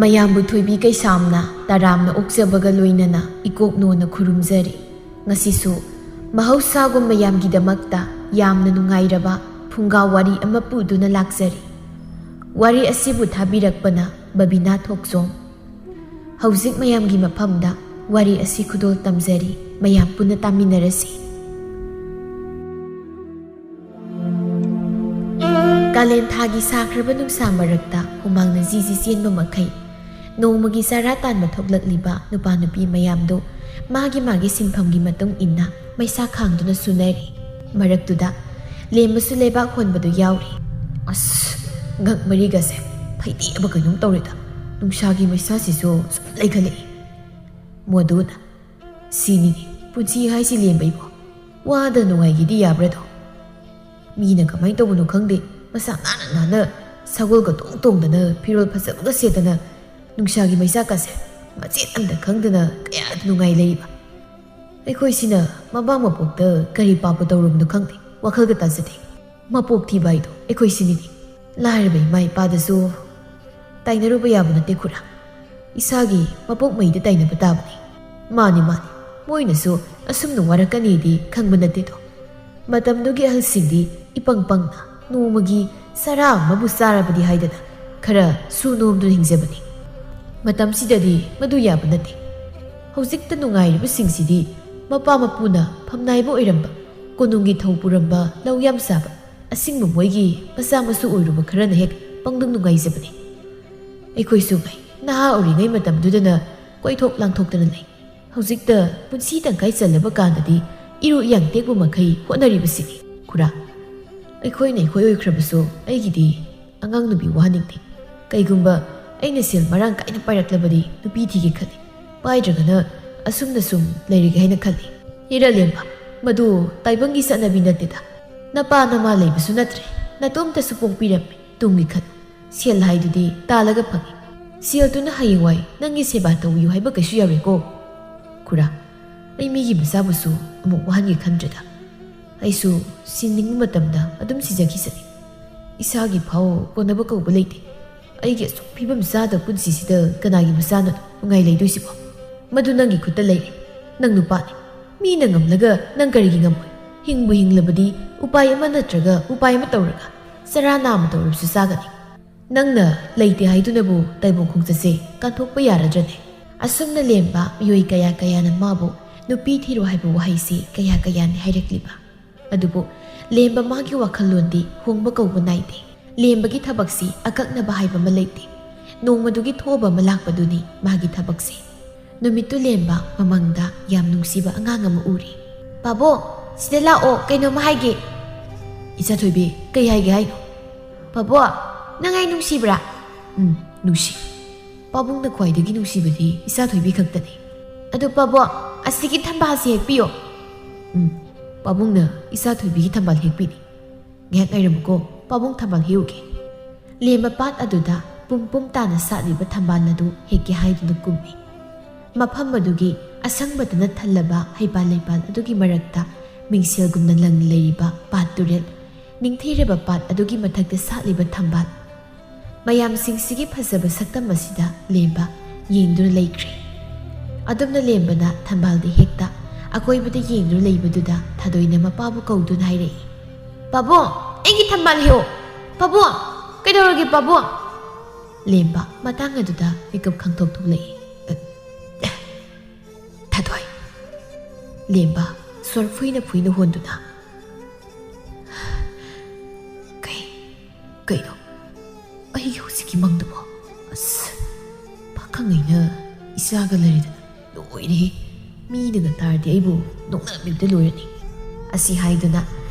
ꯃꯌꯥꯝꯕꯨ ꯊꯣꯏꯕꯤ ꯀꯩꯁꯥꯝꯅ ꯇꯔꯥꯝꯅ ꯑꯣꯛꯆꯕꯒ ꯂꯣꯏꯅꯅ ꯏꯀꯣꯛꯅꯣꯅ ꯈꯨꯔꯨꯝꯖꯔꯤ꯫ ꯉꯁꯤꯁꯨ ꯃꯍꯧꯁꯥꯒꯨꯝ ꯃꯌꯥꯝꯒꯤꯗꯃꯛꯇ ꯌꯥꯝꯅ ꯅꯨꯡꯉꯥꯏꯔꯕ ꯐꯨꯡꯒꯥ ꯋꯥꯔꯤ ꯑꯃ ꯄꯨꯗꯨꯅ ꯂꯥꯛꯆꯔꯤ꯫ ꯋꯥꯔꯤ ꯑꯁꯤꯕꯨ ꯊꯥꯕꯤꯔꯛꯄꯅ ꯕꯕꯤꯅꯥ ꯊꯣꯛꯆꯣꯝ꯫ ꯍꯧꯖꯤꯛ ꯃꯌꯥꯝꯒꯤ ꯃꯐꯝꯗ ꯋꯥꯔꯤ ꯑꯁꯤ ꯈꯨꯗꯣꯜ ꯇꯝꯖꯔꯤ, ꯃꯌꯥꯝ ꯄꯨꯟꯅ ꯇꯥꯃꯤꯟꯅꯔꯁꯤ꯫ ꯀꯥꯂꯦꯟ ꯊꯥꯒꯤ ꯁꯥꯈ꯭ꯔꯕ ꯅꯨꯡꯁꯥ ꯃꯔꯛꯇ ꯍꯨꯃꯥꯡꯅ ꯖꯤꯖꯤ ꯆꯦꯟꯕ ꯃꯈꯩ ꯅꯣꯡꯃꯒꯤ ꯆꯔꯥ ꯇꯥꯟꯕ ꯊꯣꯛꯂꯛꯂꯤꯕ ꯅꯨꯄꯥ ꯅꯨꯄꯤ ꯃꯌꯥꯝꯗꯨ ꯃꯥꯒꯤ ꯁꯤꯟꯐꯝꯒꯤ ꯃꯇꯨꯡ ꯏꯟꯅ ꯃꯩꯁꯥ ꯈꯥꯡꯗꯨꯅ ꯁꯨꯅꯔꯤ꯫ ꯃꯔꯛꯇꯨꯗ ꯂꯦꯝꯕꯁꯨ ꯂꯩꯕꯥꯛ ꯍꯣꯟꯕꯗꯨ ꯌꯥꯎꯔꯤ꯫ ꯑꯁ, ꯉꯛ ꯃꯔꯤꯒꯁꯦ ꯐꯩꯗꯦꯛꯑꯕ ꯀꯩꯅꯣꯝ ꯇꯧꯔꯦꯗ, ꯅꯨꯡꯁꯥꯒꯤ ꯃꯩꯁꯥꯁꯤꯁꯨ ꯁꯨꯝ ꯂꯩꯈꯠꯂꯛꯏ꯫ ꯃꯗꯨꯅ ꯁꯤꯅꯤꯅꯦ ꯄꯨꯟꯁꯤ ꯍꯥꯏꯁꯤ ꯂꯦꯝꯕꯩꯕꯣ, ꯋꯥꯗ ꯅꯨꯡꯉꯥꯏꯒꯤꯗꯤ ꯌꯥꯕ꯭ꯔꯥꯗꯣ꯫ ꯃꯤꯅ ꯀꯃꯥꯏꯅ ꯇꯧꯕꯅꯣ ꯈꯪꯗꯦ, ꯃꯁꯥ ꯅꯥꯟꯅ ꯁꯒꯣꯜꯒ ꯇꯣꯡꯗꯅ ꯐꯤꯔꯣꯜ ꯐꯖꯕꯒ ꯁꯦꯠꯇꯅ ꯅꯨꯡꯁꯥꯒꯤ ꯃꯩꯆꯥꯛꯀꯁꯦ ꯃꯆꯦꯠ ꯑꯃꯇ ꯈꯪꯗꯅ ꯀꯌꯥꯗ ꯅꯨꯡꯉꯥꯏ ꯂꯩꯔꯤꯕ꯫ ꯑꯩꯈꯣꯏꯁꯤꯅ ꯃꯄꯥ ꯃꯄꯣꯛꯇ ꯀꯔꯤ ꯄꯥꯞꯄꯨ ꯇꯧꯔꯨꯕꯅꯣ ꯈꯪꯗꯦ, ꯋꯥꯈꯜꯒ ꯇꯥꯖꯗꯦ꯫ ꯃꯄꯣꯛ ꯊꯤꯕ ꯍꯥꯏꯗꯣ ꯑꯩꯈꯣꯏꯁꯤꯅꯤꯅꯦ꯫ ꯂꯥꯏꯔꯕ ꯏꯃꯥ ꯏꯄꯥꯗꯁꯨ ꯇꯥꯏꯅꯔꯨꯕ ꯌꯥꯕ ꯅꯠꯇꯦ ꯈꯨꯔꯥ, ꯏꯁꯥꯒꯤ ꯃꯄꯣꯛ ꯃꯩꯗ ꯇꯥꯏꯅꯕ ꯇꯥꯕꯅꯤ꯫ ꯃꯥꯅꯤ, ꯃꯣꯏꯅꯁꯨ ꯑꯁꯨꯝꯅ ꯋꯥꯔꯛꯀꯅꯤꯗꯤ ꯈꯪꯕ ꯅꯠꯇꯦꯗꯣ꯫ ꯃꯇꯝꯗꯨꯒꯤ ꯑꯍꯜꯁꯤꯡꯗꯤ ꯏꯄꯪ ꯄꯪꯅ ꯅꯣꯡꯃꯒꯤ ꯆꯔꯥ ꯑꯃꯕꯨ ꯆꯥꯔꯕꯗꯤ ꯍꯥꯏꯗꯅ ꯈꯔ ꯁꯨ ꯅꯣꯝꯗꯨꯅ ꯍꯤꯡꯖꯕꯅꯤ꯫ ꯃꯇꯝꯁꯤꯗꯗꯤ ꯃꯗꯨ ꯌꯥꯕ ꯅꯠꯇꯦ꯫ ꯍꯧꯖꯤꯛꯇ ꯅꯨꯡꯉꯥꯏꯔꯤꯕꯁꯤꯡꯁꯤꯗꯤ ꯃꯄꯥ ꯃꯄꯨꯅ ꯐꯝꯅꯥꯏꯕ ꯑꯣꯏꯔꯝꯕ, ꯀꯣꯅꯨꯡꯒꯤ ꯊꯧ ꯄꯨꯔꯝꯕ, ꯂꯧ ꯌꯥꯝ ꯆꯥꯕ, ꯑꯁꯤꯡꯕ ꯃꯣꯏꯒꯤ ꯃꯆꯥ ꯃꯁꯨ ꯑꯣꯏꯔꯨꯕ ꯈꯔꯅ ꯍꯦꯛ ꯄꯪꯅꯨꯡ ꯅꯨꯡꯉꯥꯏꯖꯕꯅꯤ꯫ ꯑꯩꯈꯣꯏꯁꯨ ꯉꯩ ꯅꯍꯥ ꯑꯣꯏꯔꯤꯉꯩ ꯃꯇꯝꯗꯨꯗꯅ ꯀꯣꯏꯊꯣꯛ ꯂꯥꯡꯊꯣꯛꯇꯅ ꯂꯩ꯫ ꯍꯧꯖꯤꯛꯇ ꯄꯨꯟꯁꯤ ꯇꯪꯈꯥꯏ ꯆꯜꯂꯕ ꯀꯥꯟꯗꯗꯤ ꯏꯔꯨ ꯏꯌꯥꯡ ꯇꯦꯛꯄ ꯃꯈꯩ ꯍꯣꯠꯅꯔꯤꯕꯁꯤꯅꯤ ꯈꯨꯔꯥ꯫ ꯑꯩꯈꯣꯏ ꯑꯣꯏꯈ꯭ꯔꯕꯁꯨ ꯑꯩꯒꯤꯗꯤ ꯑꯉꯥꯡ ꯅꯨꯄꯤ ꯋꯥꯍꯟꯅꯤꯡꯗꯦ꯫ ꯀꯩꯒꯨꯝꯕ ꯑꯩꯅ ꯁꯦꯜ ꯃꯔꯥꯡ ꯀꯥꯏꯅ ꯄꯥꯏꯔꯛꯂꯕꯗꯤ ꯅꯨꯄꯤ ꯊꯤꯒꯦ ꯈꯜꯂꯤ, ꯄꯥꯏꯗ꯭ꯔꯒꯅ ꯑꯁꯨꯝꯅ ꯁꯨꯝ ꯂꯩꯔꯒꯦ ꯍꯥꯏꯅ ꯈꯜꯂꯤ꯫ ꯏꯔꯂꯦꯝꯕ, ꯃꯗꯨ ꯇꯥꯏꯕꯪꯒꯤ ꯆꯠꯅꯕꯤ ꯅꯠꯇꯦꯗ꯫ ꯅꯄꯥ ꯅꯃꯥ ꯂꯩꯕꯁꯨ ꯅꯠꯇ꯭ꯔꯦ, ꯅꯇꯣꯝꯇꯁꯨ ꯄꯣꯛꯄꯤꯔꯝꯃꯤ꯫ ꯇꯨꯡꯒꯤ ꯈꯜꯂꯨ, ꯁꯦꯜ ꯍꯥꯏꯗꯨꯗꯤ ꯇꯥꯜꯂꯒ ꯐꯪꯏ꯫ ꯁꯦꯜꯗꯨꯅ ꯍꯌꯦꯡꯋꯥꯏ ꯅꯪꯒꯤ ꯁꯦꯕꯥ ꯇꯧꯕꯤꯌꯨ ꯍꯥꯏꯕ ꯀꯩꯁꯨ ꯌꯥꯎꯔꯦꯀꯣ ꯈꯨꯔꯥ꯫ ꯑꯩ ꯃꯤꯒꯤ ꯃꯆꯥꯕꯨꯁꯨ ꯑꯃꯨꯛ ꯋꯥꯍꯟꯒꯦ ꯈꯟꯗ꯭ꯔꯦꯗ꯫ ꯑꯩꯁꯨ ꯁꯤꯅꯤꯡꯕ ꯃꯇꯝꯗ ꯑꯗꯨꯝ ꯁꯤꯖꯈꯤꯁꯅꯤ꯫ ꯏꯁꯥꯒꯤ ꯐꯥꯎ ꯀꯣꯟꯅꯕ ꯀꯧꯕ ꯂꯩꯇꯦ꯫ ꯑꯩꯒꯤ ꯑꯁꯨꯛ ꯐꯤꯕꯝ ꯆꯥꯗꯕ ꯄꯨꯟꯁꯤꯁꯤꯗ ꯀꯅꯥꯒꯤ ꯃꯆꯥꯅꯣ ꯅꯨꯡꯉꯥꯏ ꯂꯩꯗꯣꯏꯁꯤꯕꯣ? ꯃꯗꯨ ꯅꯪꯒꯤ ꯈꯨꯠꯇ ꯂꯩꯔꯦ꯫ ꯅꯪ ꯅꯨꯄꯥꯅꯤ, ꯃꯤꯅ ꯉꯝꯂꯒ ꯅꯪ ꯀꯔꯤꯒꯤ ꯉꯝꯃꯣꯏ? ꯍꯤꯡꯕꯨ ꯍꯤꯡꯂꯕꯗꯤ ꯎꯄꯥꯏ ꯑꯃ ꯅꯠꯇ꯭ꯔꯒ ꯎꯄꯥꯏ ꯑꯃ ꯇꯧꯔꯒ ꯆꯔꯥ ꯅꯥꯝꯃ ꯇꯧꯔꯕꯁꯨ ꯆꯥꯒꯅꯤ꯫ ꯅꯪꯅ ꯂꯩꯇꯦ ꯍꯥꯏꯗꯨꯅꯕꯨ ꯇꯥꯏꯕꯪ ꯈꯣꯡꯆꯠꯁꯦ ꯀꯥꯟꯊꯣꯛꯄ ꯌꯥꯔꯗ꯭ꯔꯅꯦ? ꯑꯁꯨꯝꯅ ꯂꯦꯝꯕ ꯃꯤꯑꯣꯏ ꯀꯌꯥꯅ ꯃꯥꯕꯨ ꯅꯨꯄꯤ ꯊꯤꯔꯣ ꯍꯥꯏꯕ ꯋꯥꯍꯩꯁꯤ ꯀꯌꯥꯅꯤ ꯍꯥꯏꯔꯛꯂꯤꯕ꯫ ꯑꯗꯨꯕꯨ ꯂꯦꯝꯕ ꯃꯥꯒꯤ ꯋꯥꯈꯜꯂꯣꯟꯗꯤ ꯍꯣꯡꯕ ꯀꯧꯕ ꯅꯥꯏꯗꯦ꯫ ꯂꯦꯝꯕꯒꯤ ꯊꯕꯛꯁꯤ ꯑꯀꯛꯅꯕ ꯍꯥꯏꯕ ꯑꯃ ꯂꯩꯇꯦ꯫ ꯅꯣꯡꯃꯗꯨꯒꯤ ꯊꯣꯛꯑꯕ ꯑꯃ ꯂꯥꯛꯄꯗꯨꯅꯤ ꯃꯥꯒꯤ ꯊꯕꯛꯁꯤ꯫ ꯅꯨꯃꯤꯠꯇꯨ ꯂꯦꯝꯕ ꯃꯃꯪꯗ ꯌꯥꯝ ꯅꯨꯡꯁꯤꯕ ꯑꯉꯥꯡ ꯑꯃ ꯎꯔꯤ꯫ ꯄꯥꯕꯣ, ꯁꯤꯗ ꯂꯥꯛꯑꯣ, ꯀꯩꯅꯣꯝꯃ ꯍꯥꯏꯒꯦ꯫ ꯏꯆꯥꯊꯣꯏꯕꯤ, ꯀꯩ ꯍꯥꯏꯒꯦ ꯍꯥꯏꯅꯣ? ꯄꯥꯕꯣ, ꯅꯪ ꯑꯩ ꯅꯨꯡꯁꯤꯕ꯭ꯔꯥ? ꯅꯨꯡꯁꯤ꯫ ꯄꯥꯕꯨꯡꯅ ꯈ꯭ꯋꯥꯏꯗꯒꯤ ꯅꯨꯡꯁꯤꯕꯗꯤ ꯏꯆꯥꯊꯣꯏꯕꯤ ꯈꯛꯇꯅꯤ꯫ ꯑꯗꯨ ꯄꯥꯕꯣ, ꯑꯁꯤꯒꯤ ꯊꯝꯕꯥꯜꯁꯤ ꯍꯦꯛꯄꯤꯌꯣ꯫ ꯄꯥꯕꯨꯡꯅ ꯏꯆꯥꯊꯣꯏꯕꯤꯒꯤ ꯊꯝꯕꯥꯜ ꯍꯦꯛꯄꯤꯅꯤ꯫ ꯉꯥꯏꯍꯥꯛ ꯉꯥꯏꯔꯝꯃꯨꯀꯣ, ꯄꯥꯕꯨꯡ ꯊꯝꯕꯥꯜ ꯍꯦꯛꯎꯒꯦ꯫ ꯂꯦꯝꯕ ꯄꯥꯠ ꯑꯗꯨꯗ ꯄꯨꯝ ꯇꯥꯅ ꯁꯥꯠꯂꯤꯕ ꯊꯝꯕꯥꯜ ꯑꯗꯨ ꯍꯦꯛꯀꯦ ꯍꯥꯏꯗꯨꯅ ꯀꯨꯝꯃꯤ꯫ ꯃꯐꯝ ꯑꯗꯨꯒꯤ ꯑꯁꯪꯕꯗꯅ ꯊꯜꯂꯕ ꯍꯩꯄꯥꯜ ꯂꯩꯄꯥꯜ ꯑꯗꯨꯒꯤ ꯃꯔꯛꯇ ꯃꯤꯡꯁꯦꯜꯒꯨꯝꯅ ꯂꯪꯅ ꯂꯩꯔꯤꯕ ꯄꯥꯠ ꯇꯨꯔꯦꯜ, ꯅꯤꯡꯊꯤꯔꯕ ꯄꯥꯠ ꯑꯗꯨꯒꯤ ꯃꯊꯛꯇ ꯁꯥꯠꯂꯤꯕ ꯊꯝꯕꯥꯜ, ꯃꯌꯥꯝꯁꯤꯡꯁꯤꯒꯤ ꯐꯖꯕ ꯁꯛꯇꯝ ꯑꯁꯤꯗ ꯂꯦꯝꯕ ꯌꯦꯡꯗꯨꯅ ꯂꯩꯈ꯭ꯔꯦ꯫ ꯑꯗꯨꯝꯅ ꯂꯦꯝꯕꯅ ꯊꯝꯕꯥꯜꯗꯤ ꯍꯦꯛꯇ ꯑꯀꯣꯏꯕꯗ ꯌꯦꯡꯗꯨꯅ ꯂꯩꯕꯗꯨꯗ ꯊꯥꯗꯣꯏꯅ ꯃꯄꯥꯕꯨ ꯀꯧꯗꯨꯅ ꯍꯥꯏꯔꯛꯏ꯫ ꯄꯥꯕꯨꯡ, ꯑꯩꯒꯤ ꯊꯝꯕꯥꯜ ꯍꯦꯛꯑꯣ꯫ ꯄꯥꯕꯨꯡ, ꯀꯩꯗꯧꯔꯒꯦ ꯄꯥꯕꯨꯡ? ꯂꯦꯝꯕ ꯃꯇꯥꯡ ꯑꯗꯨꯗ ꯃꯤꯀꯞ ꯈꯪꯊꯣꯛ ꯊꯣꯛꯂꯛꯏ꯫ ꯊꯥꯗꯣꯏ꯫ ꯂꯦꯝꯕ ꯁ꯭ꯋꯔ ꯐꯨꯏꯅ ꯍꯣꯟꯗꯨꯅ, ꯀꯩꯅꯣ ꯑꯩꯒꯤ ꯍꯧꯖꯤꯛꯀꯤ ꯃꯪꯗꯨꯕꯣ? ꯑꯁ, ꯄꯥꯈꯪꯉꯩꯅ ꯏꯆꯥꯒ ꯂꯩꯔꯗꯅ ꯂꯣꯏꯔꯦ꯫ ꯃꯤꯅꯒ ꯇꯥꯔꯗꯤ ꯑꯩꯕꯨ ꯅꯣꯛꯅꯕꯤꯕꯗ ꯂꯣꯏꯔꯅꯤ꯫ ꯑꯁꯤ ꯍꯥꯏꯗꯨꯅ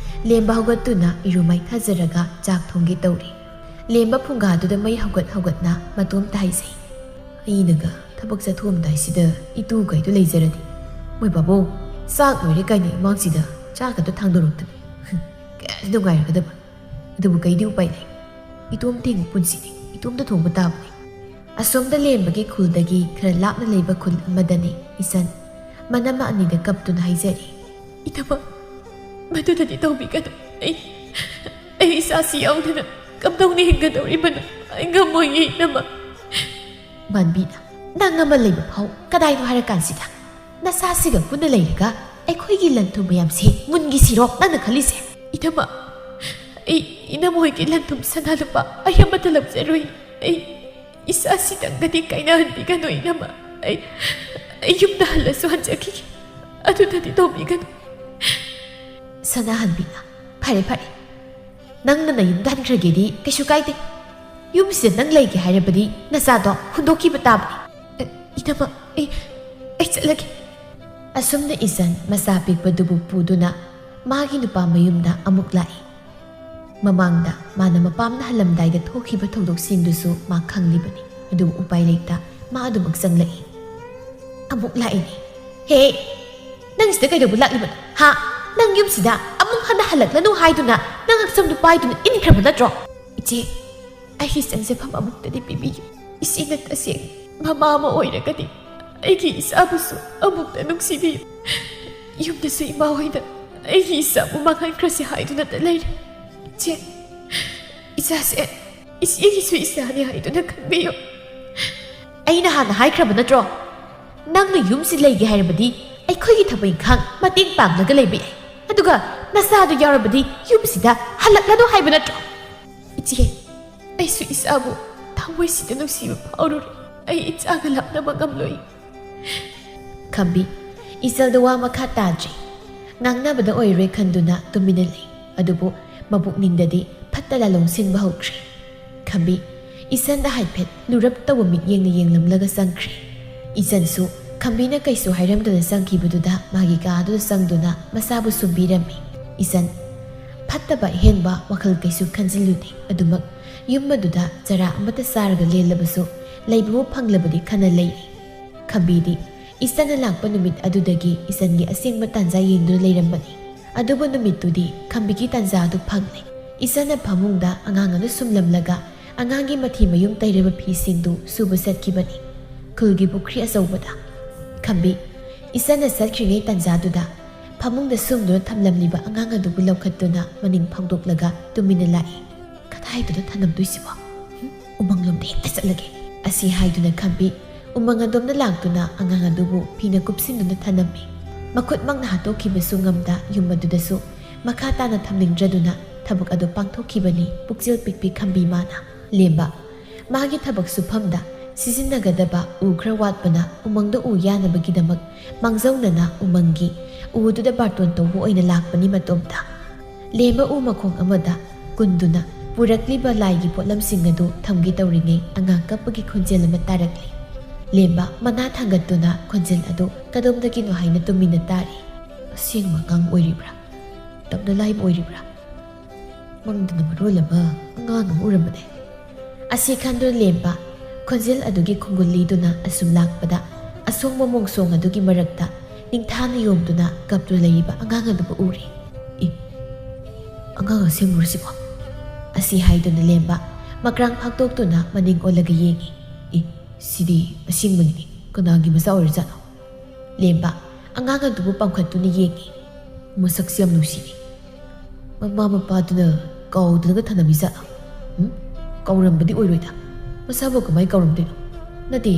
ꯂꯦꯝꯕ ꯍꯧꯒꯠꯇꯨꯅ ꯏꯔꯨ ꯃꯥꯏꯊꯖꯔꯒ ꯆꯥꯛ ꯊꯣꯡꯒꯦ ꯇꯧꯔꯤ꯫ ꯂꯦꯝꯕ ꯐꯨꯡꯒꯥꯗꯨꯗ ꯃꯩ ꯍꯧꯒꯠꯅ ꯃꯇꯣꯝꯇ ꯍꯥꯏꯖꯩ꯫ ꯑꯩꯅꯒ ꯊꯕꯛ ꯆꯠꯊꯣꯛꯑꯝꯗꯥꯏꯁꯤꯗ ꯏꯇꯨꯒꯩꯗꯣ ꯂꯩꯖꯔꯗꯤ, ꯃꯣꯏ ꯄꯥꯕꯨꯡ, ꯆꯥꯛ ꯂꯣꯏꯔꯦ ꯀꯥꯏꯅ ꯏꯃꯥꯡꯁꯤꯗ ꯆꯥꯛꯀꯗꯣ ꯊꯥꯡꯗꯣꯔꯛꯇꯅ ꯀꯌꯥꯗꯤ ꯅꯨꯡꯉꯥꯏꯔꯒꯗꯕ꯫ ꯑꯗꯨꯕꯨ ꯀꯩꯗꯤ ꯎꯄꯥꯏ ꯂꯩ? ꯏꯇꯣꯝꯇ ꯍꯤꯡꯕ ꯄꯨꯟꯁꯤꯅꯤ, ꯏꯇꯣꯝꯇ ꯊꯣꯡꯕ ꯇꯥꯕꯅꯤ꯫ ꯑꯁꯣꯝꯗ ꯂꯦꯝꯕꯒꯤ ꯈꯨꯜꯗꯒꯤ ꯈꯔ ꯂꯥꯞꯅ ꯂꯩꯕ ꯈꯨꯜ ꯑꯃꯗꯅꯤ ꯏꯆꯟ ꯃꯅꯝ ꯑꯅꯤꯗ ꯀꯞꯇꯨꯅ ꯍꯥꯏꯖꯔꯤ꯫ ꯏꯅꯝꯃ, ꯃꯗꯨꯗꯗꯤ ꯇꯧꯕꯤꯒꯅꯨ꯫ ꯑꯩ ꯏꯆꯥꯁꯤ ꯌꯥꯎꯗꯅ ꯀꯝꯗꯧꯅ ꯍꯤꯡꯒꯗꯧꯔꯤꯕꯅꯣ? ꯑꯩ ꯉꯝꯃꯣꯏꯌꯦ ꯏꯅꯝꯃ꯫ ꯃꯥꯟꯕꯤꯅ ꯅꯪ ꯑꯃ ꯂꯩꯕ ꯐꯥꯎ ꯀꯗꯥꯏꯅꯣ ꯍꯥꯏꯔꯀꯥꯟꯁꯤꯗ ꯅꯁꯥꯁꯤꯒ ꯄꯨꯟꯅ ꯂꯩꯔꯒ ꯑꯩꯈꯣꯏꯒꯤ ꯂꯟ ꯊꯨꯝ ꯃꯌꯥꯝꯁꯦ ꯃꯨꯟꯒꯤ ꯁꯤꯔꯣ ꯅꯪꯅ ꯈꯜꯂꯤꯁꯦ? ꯏꯅꯝꯃ, ꯑꯩ ꯏꯅꯝꯃꯍꯣꯏꯒꯤ ꯂꯟ ꯊꯨꯝ ꯁꯅꯥ ꯂꯨꯄꯥ ꯑꯩ ꯑꯃꯠꯇ ꯂꯧꯖꯔꯣꯏ. ꯑꯩ ꯏꯆꯥꯁꯤꯗꯪꯒꯗꯤ ꯀꯥꯏꯅꯍꯟꯕꯤꯒꯅꯨ ꯏꯅꯝꯃ. ꯑꯩ ꯌꯨꯝꯗ ꯍꯜꯂꯁꯨ ꯍꯟꯖꯈꯤꯒꯦ. ꯑꯗꯨꯗꯗꯤ ꯇꯧꯕꯤꯒꯅꯨ. ꯁꯅꯥꯍꯟꯕꯤꯅ ꯐꯔꯦ ꯐꯔꯦ, ꯅꯪꯅ ꯅꯌꯨꯝꯗ ꯍꯟꯈ꯭ꯔꯒꯦꯗꯤ ꯀꯩꯁꯨ ꯀꯥꯏꯗꯦ. ꯌꯨꯝꯁꯤꯗ ꯅꯪ ꯂꯩꯒꯦ ꯍꯥꯏꯔꯕꯗꯤ ꯅꯆꯥꯗꯣ ꯍꯨꯟꯗꯣꯛꯈꯤꯕ ꯇꯥꯕꯅꯤ. 이놈아, ꯑꯩ ꯆꯠꯂꯒꯦ. ꯑꯁꯨꯝꯅ ꯏꯆꯟ ꯃꯆꯥ ꯄꯤꯛꯄꯗꯨꯕꯨ ꯄꯨꯗꯨꯅ ꯃꯥꯒꯤ ꯅꯨꯄꯥ ꯃꯌꯨꯝꯗ ꯑꯃꯨꯛ ꯂꯥꯛꯏ. ꯃꯃꯥꯡꯗ ꯃꯥꯅ ꯃꯄꯥꯝꯅ ꯍꯜꯂꯝꯗꯥꯏꯗ ꯊꯣꯛꯈꯤꯕ ꯊꯧꯗꯣꯛꯁꯤꯡꯗꯨꯁꯨ ꯃꯥ ꯈꯪꯂꯤꯕꯅꯤ. ꯑꯗꯨꯕꯨ ꯎꯄꯥꯏ ꯂꯩꯇ ꯃꯥ ꯑꯗꯨꯃꯛ ꯆꯪꯂꯛꯏ. ꯑꯃꯨꯛ ꯂꯥꯛꯏꯅꯤ. ꯍꯦ, ꯅꯪ ꯁꯤꯗ ꯀꯩꯗꯧꯕ ꯂꯥꯛꯂꯤꯕꯅꯣ? ꯍꯥ? ꯅꯪ ꯌꯨꯝꯁꯤꯗ ꯑꯃꯨꯛ ꯍꯟꯅ ꯍꯜꯂꯛꯂꯅꯨ ꯍꯥꯏꯗꯨꯅ ꯅꯪ ꯍꯛꯆꯝꯗꯨ ꯄꯥꯏꯗꯨꯅ ꯏꯟꯈ꯭ꯔꯕ ꯅꯠꯇ꯭ꯔꯣ? ꯏꯆꯦ, ꯑꯩꯒꯤ ꯆꯪꯖꯐꯝ ꯑꯃꯨꯛꯇꯗꯤ ꯄꯤꯕꯤꯌꯨ. ꯏꯆꯦꯅ ꯇꯁꯦꯡ ꯃꯃꯥ ꯑꯃ ꯑꯣꯏꯔꯒꯗꯤ ꯑꯩꯒꯤ ꯏꯆꯥꯕꯨꯁꯨ ꯑꯃꯨꯛꯇ ꯅꯨꯡꯁꯤꯕꯤꯌꯨ. ꯌꯨꯝꯗꯁꯨ ꯏꯃꯥ ꯍꯣꯏꯅ ꯑꯩꯒꯤ ꯏꯆꯥꯕꯨ ꯃꯥꯡꯍꯟꯈ꯭ꯔꯁꯤ ꯍꯥꯏꯗꯨꯅꯇ ꯂꯩꯔꯦ. ꯏꯆꯦ, ꯏꯆꯥꯁꯦ ꯏꯆꯦꯒꯤꯁꯨ ꯏꯆꯥꯅꯤ ꯍꯥꯏꯗꯨꯅ ꯈꯟꯕꯤꯌꯨ. ꯑꯩꯅ ꯍꯥꯟꯅ ꯍꯥꯏꯈ꯭ꯔꯕ ꯅꯠꯇ꯭ꯔꯣ? ꯅꯪꯅ ꯌꯨꯝꯁꯤ ꯂꯩꯒꯦ ꯍꯥꯏꯔꯕꯗꯤ ꯑꯩꯈꯣꯏꯒꯤ ꯊꯕꯛ ꯏꯪꯈꯥꯡ ꯃꯇꯦꯡ ꯄꯥꯡꯂꯒ ꯂꯩꯕ ꯌꯥꯏ. ꯑꯗꯨꯒ ꯅꯆꯥꯗꯨ ꯌꯥꯎꯔꯕꯗꯤ ꯌꯨꯝꯁꯤꯗ ꯍꯜꯂꯛꯂꯅꯨ ꯍꯥꯏꯕ ꯅꯠꯇ꯭ꯔꯣ? ꯏꯆꯦ, ꯑꯩꯁꯨ ꯏꯆꯥꯕꯨ ꯊꯃꯣꯏꯁꯤꯗ ꯅꯨꯡꯁꯤꯕ ꯐꯥꯎꯔꯨꯔꯦ. ꯑꯩ ꯏꯆꯥꯒ ꯂꯥꯞꯅꯕ ꯉꯝꯂꯣꯏ. ꯈꯝꯕꯤ ꯏꯆꯜꯗ ꯋꯥ ꯃꯈꯥ ꯇꯥꯗ꯭ꯔꯤ. ꯉꯥꯡꯅꯕꯗ ꯑꯣꯏꯔꯣꯏ ꯈꯟꯗꯨꯅ ꯇꯨꯃꯤꯟꯅ ꯂꯩ. ꯑꯗꯨꯕꯨ ꯃꯕꯨꯛꯅꯤꯡꯗꯗꯤ ꯐꯠꯇ ꯂꯥꯂꯣꯡ ꯁꯤꯟꯕ ꯍꯧꯈ꯭ꯔꯦ. ꯈꯝꯕꯤ ꯏꯆꯟꯗ ꯍꯥꯏꯐꯦꯠ ꯂꯨꯔꯞ ꯇꯧꯕ ꯃꯤꯠꯌꯦꯡꯅ ꯌꯦꯡꯂꯝꯂꯒ ꯆꯪꯈ꯭ꯔꯦ. ꯏꯆꯟꯁꯨ ꯈꯝꯕꯤꯅ ꯀꯩꯁꯨ ꯍꯥꯏꯔꯝꯗꯅ ꯆꯪꯈꯤꯕꯗꯨꯗ ꯃꯥꯒꯤ ꯀꯥꯗꯨꯗ ꯆꯪꯗꯨꯅ ꯃꯆꯥꯕꯨ ꯁꯨꯝꯕꯤꯔꯝꯃꯤ. ꯏꯆꯟ ꯐꯠꯇꯕ ꯑꯍꯦꯟꯕ ꯋꯥꯈꯜ ꯀꯩꯁꯨ ꯈꯟꯖꯤꯜꯂꯨꯗꯦ. ꯑꯗꯨꯃꯛ ꯌꯨꯝ ꯑꯗꯨꯗ ꯆꯔꯥ ꯑꯃꯠꯇ ꯆꯥꯔꯒ ꯂꯦꯜꯂꯕꯁꯨ ꯂꯩꯕꯕꯨ ꯐꯪꯂꯕꯗꯤ ꯈꯟꯅ ꯂꯩꯔꯤ. ꯈꯝꯕꯤꯗꯤ ꯏꯆꯟꯅ ꯂꯥꯛꯄ ꯅꯨꯃꯤꯠ ꯑꯗꯨꯗꯒꯤ ꯏꯆꯟꯒꯤ ꯑꯁꯦꯡꯕ ꯇꯥꯟꯖꯥ ꯌꯦꯡꯗꯨꯅ ꯂꯩꯔꯝꯕꯅꯤ. ꯑꯗꯨꯕꯨ ꯅꯨꯃꯤꯠꯇꯨꯗꯤ ꯈꯝꯕꯤꯒꯤ ꯇꯥꯟꯖꯥ ꯑꯗꯨ ꯐꯪꯂꯦ. ꯏꯆꯟꯅ ꯐꯃꯨꯡꯗ ꯑꯉꯥꯡ ꯑꯗꯨ ꯁꯨꯝꯂꯝꯂꯒ ꯑꯉꯥꯡꯒꯤ ꯃꯊꯤ ꯃꯌꯨꯡ ꯇꯩꯔꯕ ꯐꯤꯁꯤꯡꯗꯨ ꯁꯨꯕ ꯆꯠꯈꯤꯕꯅꯤ ꯈꯨꯜꯒꯤ ꯄꯨꯈ꯭ꯔꯤ ꯑꯆꯧꯕꯗ. ꯈꯝꯕꯤ ꯏꯆꯟꯅ ꯆꯠꯈ꯭ꯔꯤꯉꯩ ꯇꯥꯟꯖꯥꯗꯨꯗ ꯐꯃꯨꯡꯗ ꯁꯨꯝꯗꯨꯅ ꯊꯝꯂꯝꯂꯤꯕ ꯑꯉꯥꯡ ꯑꯗꯨꯕꯨ ꯂꯧꯈꯠꯇꯨꯅ ꯃꯅꯤꯡ ꯐꯥꯎꯗꯣꯛꯂꯒ ꯇꯨꯃꯤꯟꯅ ꯂꯥꯛꯏ. ꯀꯗꯥꯏꯗꯨꯗ ꯊꯅꯝꯗꯣꯏꯁꯤꯕꯣ? ꯎꯃꯪꯂꯣꯝꯗ ꯍꯦꯛꯇ ꯆꯠꯂꯒꯦ. ꯑꯁꯤ ꯍꯥꯏꯗꯨꯅ ꯈꯝꯕꯤ ꯎꯃꯪ ꯑꯗꯣꯝꯗ ꯂꯥꯛꯇꯨꯅ ꯑꯉꯥꯡ ꯑꯗꯨꯕꯨ ꯐꯤꯅ ꯀꯨꯞꯁꯤꯟꯗꯨꯅ ꯊꯅꯝꯃꯤ. ꯃꯈꯨꯠꯃꯛꯅ ꯍꯥꯠꯇꯣꯛꯈꯤꯕꯁꯨ ꯉꯝꯗ ꯌꯨꯝ ꯑꯗꯨꯗꯁꯨ ꯃꯈꯥ ꯇꯥꯅ ꯊꯝꯅꯤꯡꯗ꯭ꯔꯗꯨꯅ ꯊꯕꯛ ꯑꯗꯨ ꯄꯥꯡꯊꯣꯛꯈꯤꯕꯅꯤ ꯄꯨꯛꯆꯦꯜ ꯄꯤꯛꯄꯤ ꯈꯝꯕꯤ ꯃꯥꯅ. ꯂꯦꯝꯕ ꯃꯥꯒꯤ ꯊꯕꯛ ꯁꯨꯐꯝꯗ ꯁꯤꯖꯤꯟꯅꯒꯗꯕ ꯎ ꯈꯔ ꯋꯥꯠꯄꯅ ꯎꯃꯪꯗ ꯎ ꯌꯥꯅꯕꯒꯤꯗꯃꯛ ꯃꯥꯡꯖꯧꯅꯅ ꯎꯃꯪꯒꯤ ꯎꯗꯨꯗ ꯕꯥꯔꯇꯣꯟ ꯇꯧꯕ ꯑꯣꯏꯅ ꯂꯥꯛꯄꯅꯤ ꯃꯇꯣꯝꯇ. ꯂꯦꯝꯕ ꯎ ꯃꯈꯣꯡ ꯑꯃꯗ ꯀꯨꯟꯗꯨꯅ ꯄꯨꯔꯛꯂꯤꯕ ꯂꯥꯏꯒꯤ ꯄꯣꯠꯂꯝꯁꯤꯡ ꯑꯗꯨ ꯊꯝꯒꯦ ꯇꯧꯔꯤꯉꯩ ꯑꯉꯥꯡ ꯀꯞꯄꯒꯤ ꯈꯣꯟꯖꯦꯜ ꯑꯃ ꯇꯥꯔꯛꯂꯤ. ꯂꯦꯝꯕ ꯃꯅꯥ ꯊꯥꯡꯒꯠꯇꯨꯅ ꯈꯣꯟꯖꯦꯜ ꯑꯗꯨ ꯀꯗꯣꯝꯗꯒꯤꯅꯣ ꯍꯥꯏꯅ ꯇꯨꯃꯤꯟꯅ ꯇꯥꯔꯤ. ꯑꯁꯦꯡꯕ ꯑꯉꯥꯡ ꯑꯣꯏꯔꯤꯕ꯭ꯔꯥ? ꯇꯞꯅ ꯂꯥꯏꯕ ꯑꯣꯏꯔꯤꯕ꯭ꯔꯥ? ꯃꯪꯗꯅ ꯃꯔꯣꯜ ꯑꯃ ꯑꯉꯥꯡ ꯑꯃ ꯎꯔꯝꯕꯅꯦ. ꯑꯁꯤ ꯈꯟꯗꯨꯅ ꯂꯦꯝꯕ ꯈꯣꯟꯖꯦꯜ ꯑꯗꯨꯒꯤ ꯈꯣꯡꯒꯨꯜ ꯂꯤꯗꯨꯅ ꯑꯁꯨꯝ ꯂꯥꯛꯄꯗ ꯑꯁꯣꯡꯕ ꯃꯣꯡꯁꯣꯡ ꯑꯗꯨꯒꯤ ꯃꯔꯛꯇ ꯅꯤꯡꯊꯥꯅ ꯌꯣꯝꯗꯨꯅ ꯀꯞꯇꯨꯅ ꯂꯩꯔꯤꯕ ꯑꯉꯥꯡ ꯑꯗꯨꯕꯨ ꯎꯔꯤ. ꯑꯉꯥꯡ ꯑꯁꯦꯡꯕꯔꯁꯤꯕꯣ? ꯑꯁꯤ ꯍꯥꯏꯗꯨꯅ ꯂꯦꯝꯕ ꯃꯀ꯭ꯔꯥꯡ ꯐꯥꯛꯇꯣꯛꯇꯨꯅ ꯃꯅꯤꯡ ꯑꯣꯜꯂꯒ ꯌꯦꯡꯉꯤ. ꯁꯤꯗꯤ ꯑꯁꯦꯡꯕꯅꯤꯅꯦ. ꯀꯅꯥꯒꯤ ꯃꯆꯥ ꯑꯣꯏꯔꯖꯥꯠꯅꯣ? ꯂꯦꯝꯕ ꯑꯉꯥꯡ ꯑꯗꯨꯕꯨ ꯄꯥꯡꯈꯠꯇꯨꯅ ꯌꯦꯡꯉꯤ. ꯃꯁꯛꯁꯤ ꯌꯥꯝ ꯅꯨꯡꯁꯤꯅꯤ. ꯃꯃꯥ ꯃꯄꯥꯗꯨꯅ ꯀꯥꯎꯗꯅꯒ ꯊꯅꯝꯃꯤꯖꯥꯠꯂꯣ? ꯀꯥꯎꯔꯝꯕꯗꯤ ꯑꯣꯏꯔꯣꯏꯗ. ꯃꯆꯥꯕꯨ ꯀꯃꯥꯏ ꯀꯥꯎꯔꯝꯗꯣꯏꯅꯣ? ꯅꯠꯇꯦ,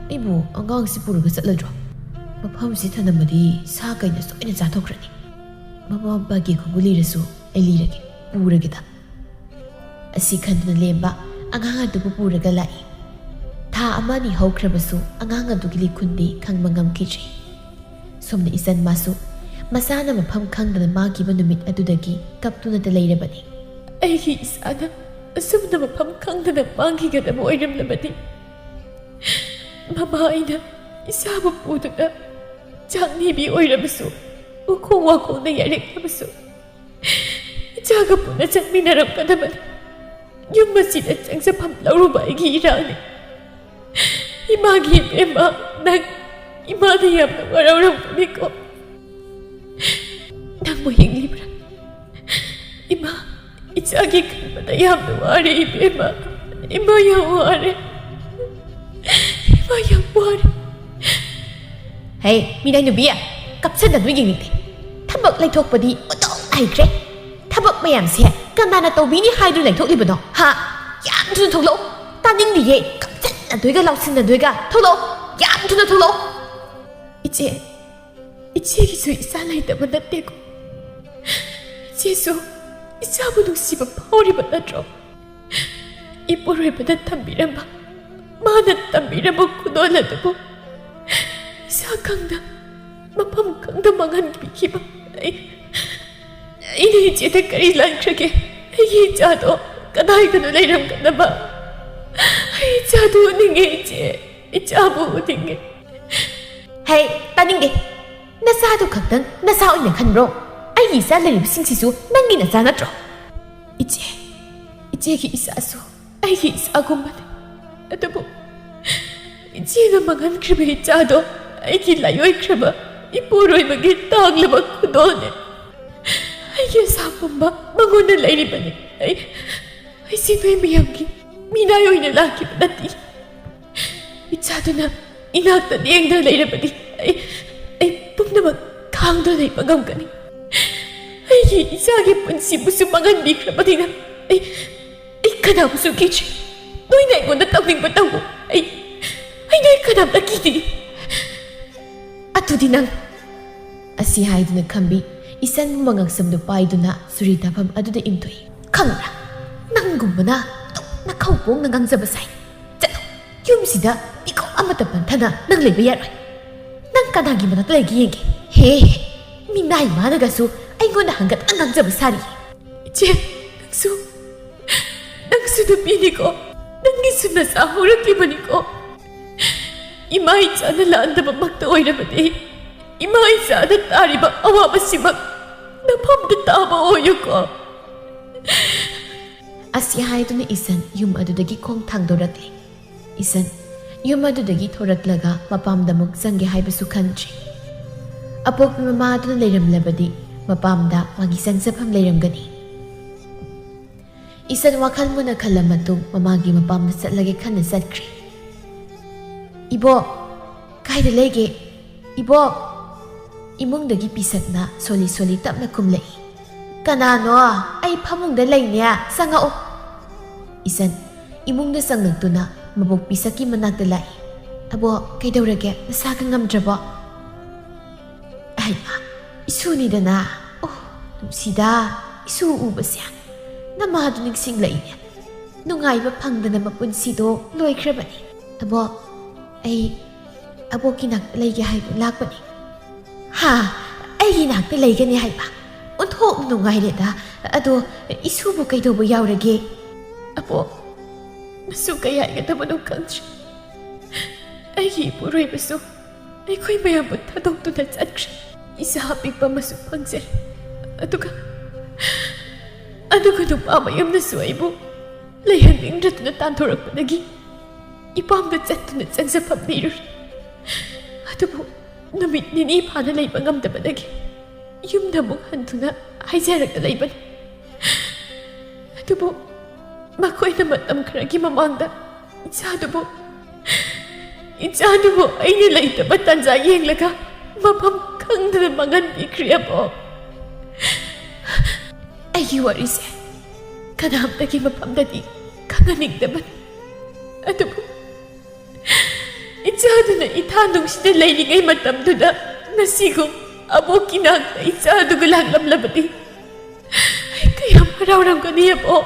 ꯑꯩꯕꯨ ꯑꯉꯥꯡꯁꯤ ꯄꯨꯔꯒ ꯆꯠꯂꯗ꯭ꯔꯣ? ꯃꯐꯝꯁꯤ ꯊꯅꯝꯃꯗꯤ ꯁꯥ ꯀꯩꯅ ꯁꯣꯏꯅ ꯆꯥꯊꯣꯛꯈ꯭ꯔꯅꯤ. ꯃꯃꯥ ꯃꯄꯥꯒꯤ ꯈꯣꯡꯒꯨꯜ ꯂꯤꯔꯁꯨ ꯑꯩ ꯂꯤꯔꯒꯦ, ꯄꯨꯔꯒꯦꯗ. ꯑꯁꯤ ꯈꯟꯗꯨꯅ ꯂꯦꯝꯕ ꯑꯉꯥꯡ ꯑꯗꯨꯕꯨ ꯄꯨꯔꯒ ꯂꯥꯛꯏ. ꯊꯥ ꯑꯃꯅꯤ ꯍꯧꯈ꯭ꯔꯕꯁꯨ ꯑꯉꯥꯡ ꯑꯗꯨꯒꯤ ꯂꯤꯈꯨꯟꯗꯤ ꯈꯪꯕ ꯉꯝꯈꯤꯗ꯭ꯔꯤ. ꯁꯣꯝꯅ ꯏꯆꯟ ꯃꯥꯁꯨ ꯃꯁꯥꯅ ꯃꯐꯝ ꯈꯪꯗꯅ ꯃꯥꯡꯈꯤꯕ ꯅꯨꯃꯤꯠ ꯑꯗꯨꯗꯒꯤ ꯀꯞꯇꯨꯅꯇ ꯂꯩꯔꯕꯅꯤ. ꯑꯩꯒꯤ ꯏꯆꯥꯅ ꯑꯁꯨꯝꯅ ꯃꯐꯝ ꯈꯪꯗꯅ ꯃꯥꯡꯈꯤꯒꯗꯕ ꯑꯣꯏꯔꯝꯂꯕꯗꯤ ꯃꯃꯥ ꯑꯩꯅ ꯏꯆꯥꯕꯨ ꯄꯨꯗꯨꯅ ꯆꯥꯛꯅꯤꯕꯤ ꯑꯣꯏꯔꯕꯁꯨ ꯎꯈꯣꯡ ꯋꯥꯈꯣꯡꯗ ꯌꯥꯏꯔꯛꯂꯕꯁꯨ ꯏꯆꯥꯒ ꯄꯨꯟꯅ ꯆꯪꯃꯤꯟꯅꯔꯝꯒꯗꯕꯅꯤ. ꯌꯨꯝ ꯑꯁꯤꯗ ꯆꯪꯖꯐꯝ ꯂꯧꯔꯨꯕ ꯑꯩꯒꯤ ꯏꯔꯥꯡꯅꯤ. ꯏꯃꯥꯒꯤ ꯏꯕꯦꯝꯃ, ꯅꯪ ꯏꯃꯥꯅ ꯌꯥꯝꯅ ꯋꯥꯔꯧꯔꯝꯒꯅꯤꯀꯣ. ꯅꯪꯕꯨ ꯌꯦꯡꯂꯤꯕ꯭ꯔꯥ? ꯏꯃꯥ, 이자기 그보다 야무하래 이베마 이마 야무하래 이마 야무하래. Hey, 미나이 누비야, 깝쳤다 누이기니까 탑벅 레이톡버디 어떤 아이그래? 탑벅 마얌새 까나나 또비니 하이드 레이톡 리버너 하 얌두는 톡로 따닝리에 깝쳤 ꯆꯠꯅꯗꯣꯏꯒ ꯂꯥꯎꯁꯤꯟꯅꯗꯣꯏꯒ ꯊꯣꯛꯂꯛꯑꯣ ꯌꯥꯝ ꯊꯨꯅ ꯊꯣꯛꯂꯛꯑꯣ 이치에게서 이살라이다만 났대고 이치에서 이사부 농시바 파오리바 나죠 이뽀로에바다 탐비라마 마나 탐비라마 구노라다보 이사강다 마팜 강다 망한 비키바 이네 이제 댓글이 란크게 이자도 까다이가노 레이람 가나봐 이자도 능해 이자부 능해 헤이 따닝게 나사도 각당 나사 오이나 칸브로 아이 이사 레리브싱시수 낭기 나사 나죠 이제기 이사소 아이기 이사고만해 아도보 이제가 망한 크레베 이자도 아이기 라요이 크레바 이뽀로이마게 땅라바 쿠도네 아이기 사범바 망원을 레리바네 아이 시베 미양기 미나요이나 라키바 나티 이자도나 이나악다 니행다 레리바니 ay pumnaman kaangdo na ipagam ka ni. Ay isagi punsi buso pangandik na pati na. Ay kanam buso kichi. Noy na iko natawing bataw mo. Ay noy kanam na kiti. Ato dinang. Asihay do nagkambi, isan mga samdo pa do na surita pam ado na intoy. Kangra, nanggum mo na, nakaupong nagang zabasay. Tano, yung sida, ikaw amatapan tana nang lebayaray. Nang kanagi mo na talaga yenge. He, minay managaso ay ngon na hanggat ang zabasari. Che, nangsu na pini ko, nangiso na sa hurat liman ko. Imay sa nalaan na mamagtaoy na mati. Imay sa natari ba awa masimag. Napamdata ba oyo ko. Asiyahay ito na isan yung adudagi kong tangdoratli. Isan, yung madudagi thoratlaga mapamdamog sangge haibasu kanchi. Apok na mama ito na layramlabadi, mapamda magisan sa pamlayramgani. Isan wakal mo na kalamatong mamagi mapamda sa lagi ka na sadkri. Ibo, kahit lagi, Ibo, imong dagi pisat na soli-soli tap na kumlay. Kanano ay pamong dalay niya sa ngao. Isan, imong nasang nagtuna mabugpisaki managdalay. Abo, kay daw rage, nasagang ngamdraba. Ay ma, isuni da na. Oh, sida, isuuba siya. Namado nagsinglay niya. Nungay mapangda na mapunsido, loy krabani. Abo, abo kinagdalay niya hay lakbani. Ha, ay kinagdalay ka niya hay pa. Unthok nungay nita, ado, isubo kay daw ba yaw rage. Abo, masukay ay katamanong kangsi. Ay hipuroy maso. Ay ko'y mayabot hadong tunad sa aksya. Isahapig pa masupang sir. Ano ka nung pamayam na suway mo? Layan ng rato na tantorak pa nagi. Ipamdat sa tunad sang sa pamniror. Ano po, namit ninipa na lay pangamda pa nagi. Yung namong hanto na ay sarag na layban. Ano po, makoy na matam karagi mamangda. Insado mo ay nilay tabatan sa iyang laga. Mapamkang na namangan ni Kriya po. Ay iwari siya. Kanam naging mapamdadi. Kanganig naman. Ano po? Insado na itanong siya nilay ngay matamdo na nasigong abo kinag na insado galang lamlabati. Ay kaya marawram ko niya po.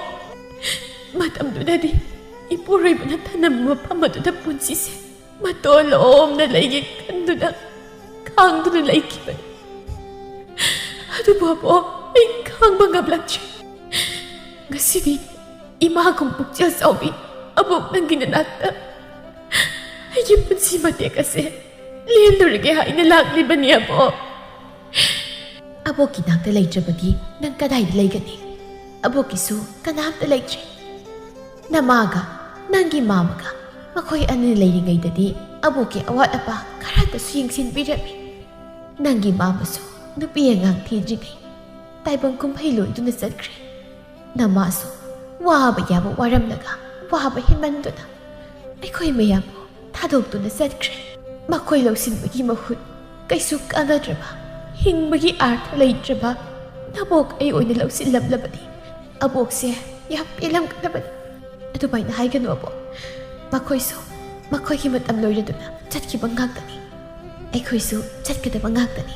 Matamdo na di. Ipuroy mo na tanam mapamado na punsis. Matolom na layig kando na. Kang doon na layig ba? Ano ba po? Ay kang mga blatch. Kasi imagong pukya sa obi. Abog ng ginanata. Ay yung punsi mati kasi. Liyan lorge hay na lagli ba niya po? Abog kinang talay jabagi nang kaday dalay gani. Abog isu kanang talay jay. Namaga, nanggi mamaga. Makoy anilay ngay dadi, abo ki awat apa, karata suyang sinbirami. Nanggi mamaso, nupiyang ang tijigay. Taibang kumpaylo ito na sadkri. Namaso, wahaba yabo waram naga, wahaba himando na. Ay ko'y mayabo, tadog to na sadkri. Makoy law sinbagi mahut, kay suka na draba. Hing magi art lay draba. Nabok ay oy nalaw silablabadi. Abok siya, yap ilang ka naman. Ito ba'y nahay gano abo? Makoy so, ꯃꯈꯣꯏꯒꯤ ꯃꯇꯝ ꯂꯣꯏꯔꯗꯨꯅ ꯆꯠꯈꯤꯕ ꯉꯥꯛꯇꯅꯤ ꯑꯩꯈꯣꯏꯁꯨ ꯆꯠꯀꯗꯕ ꯉꯥꯛꯇꯅꯤ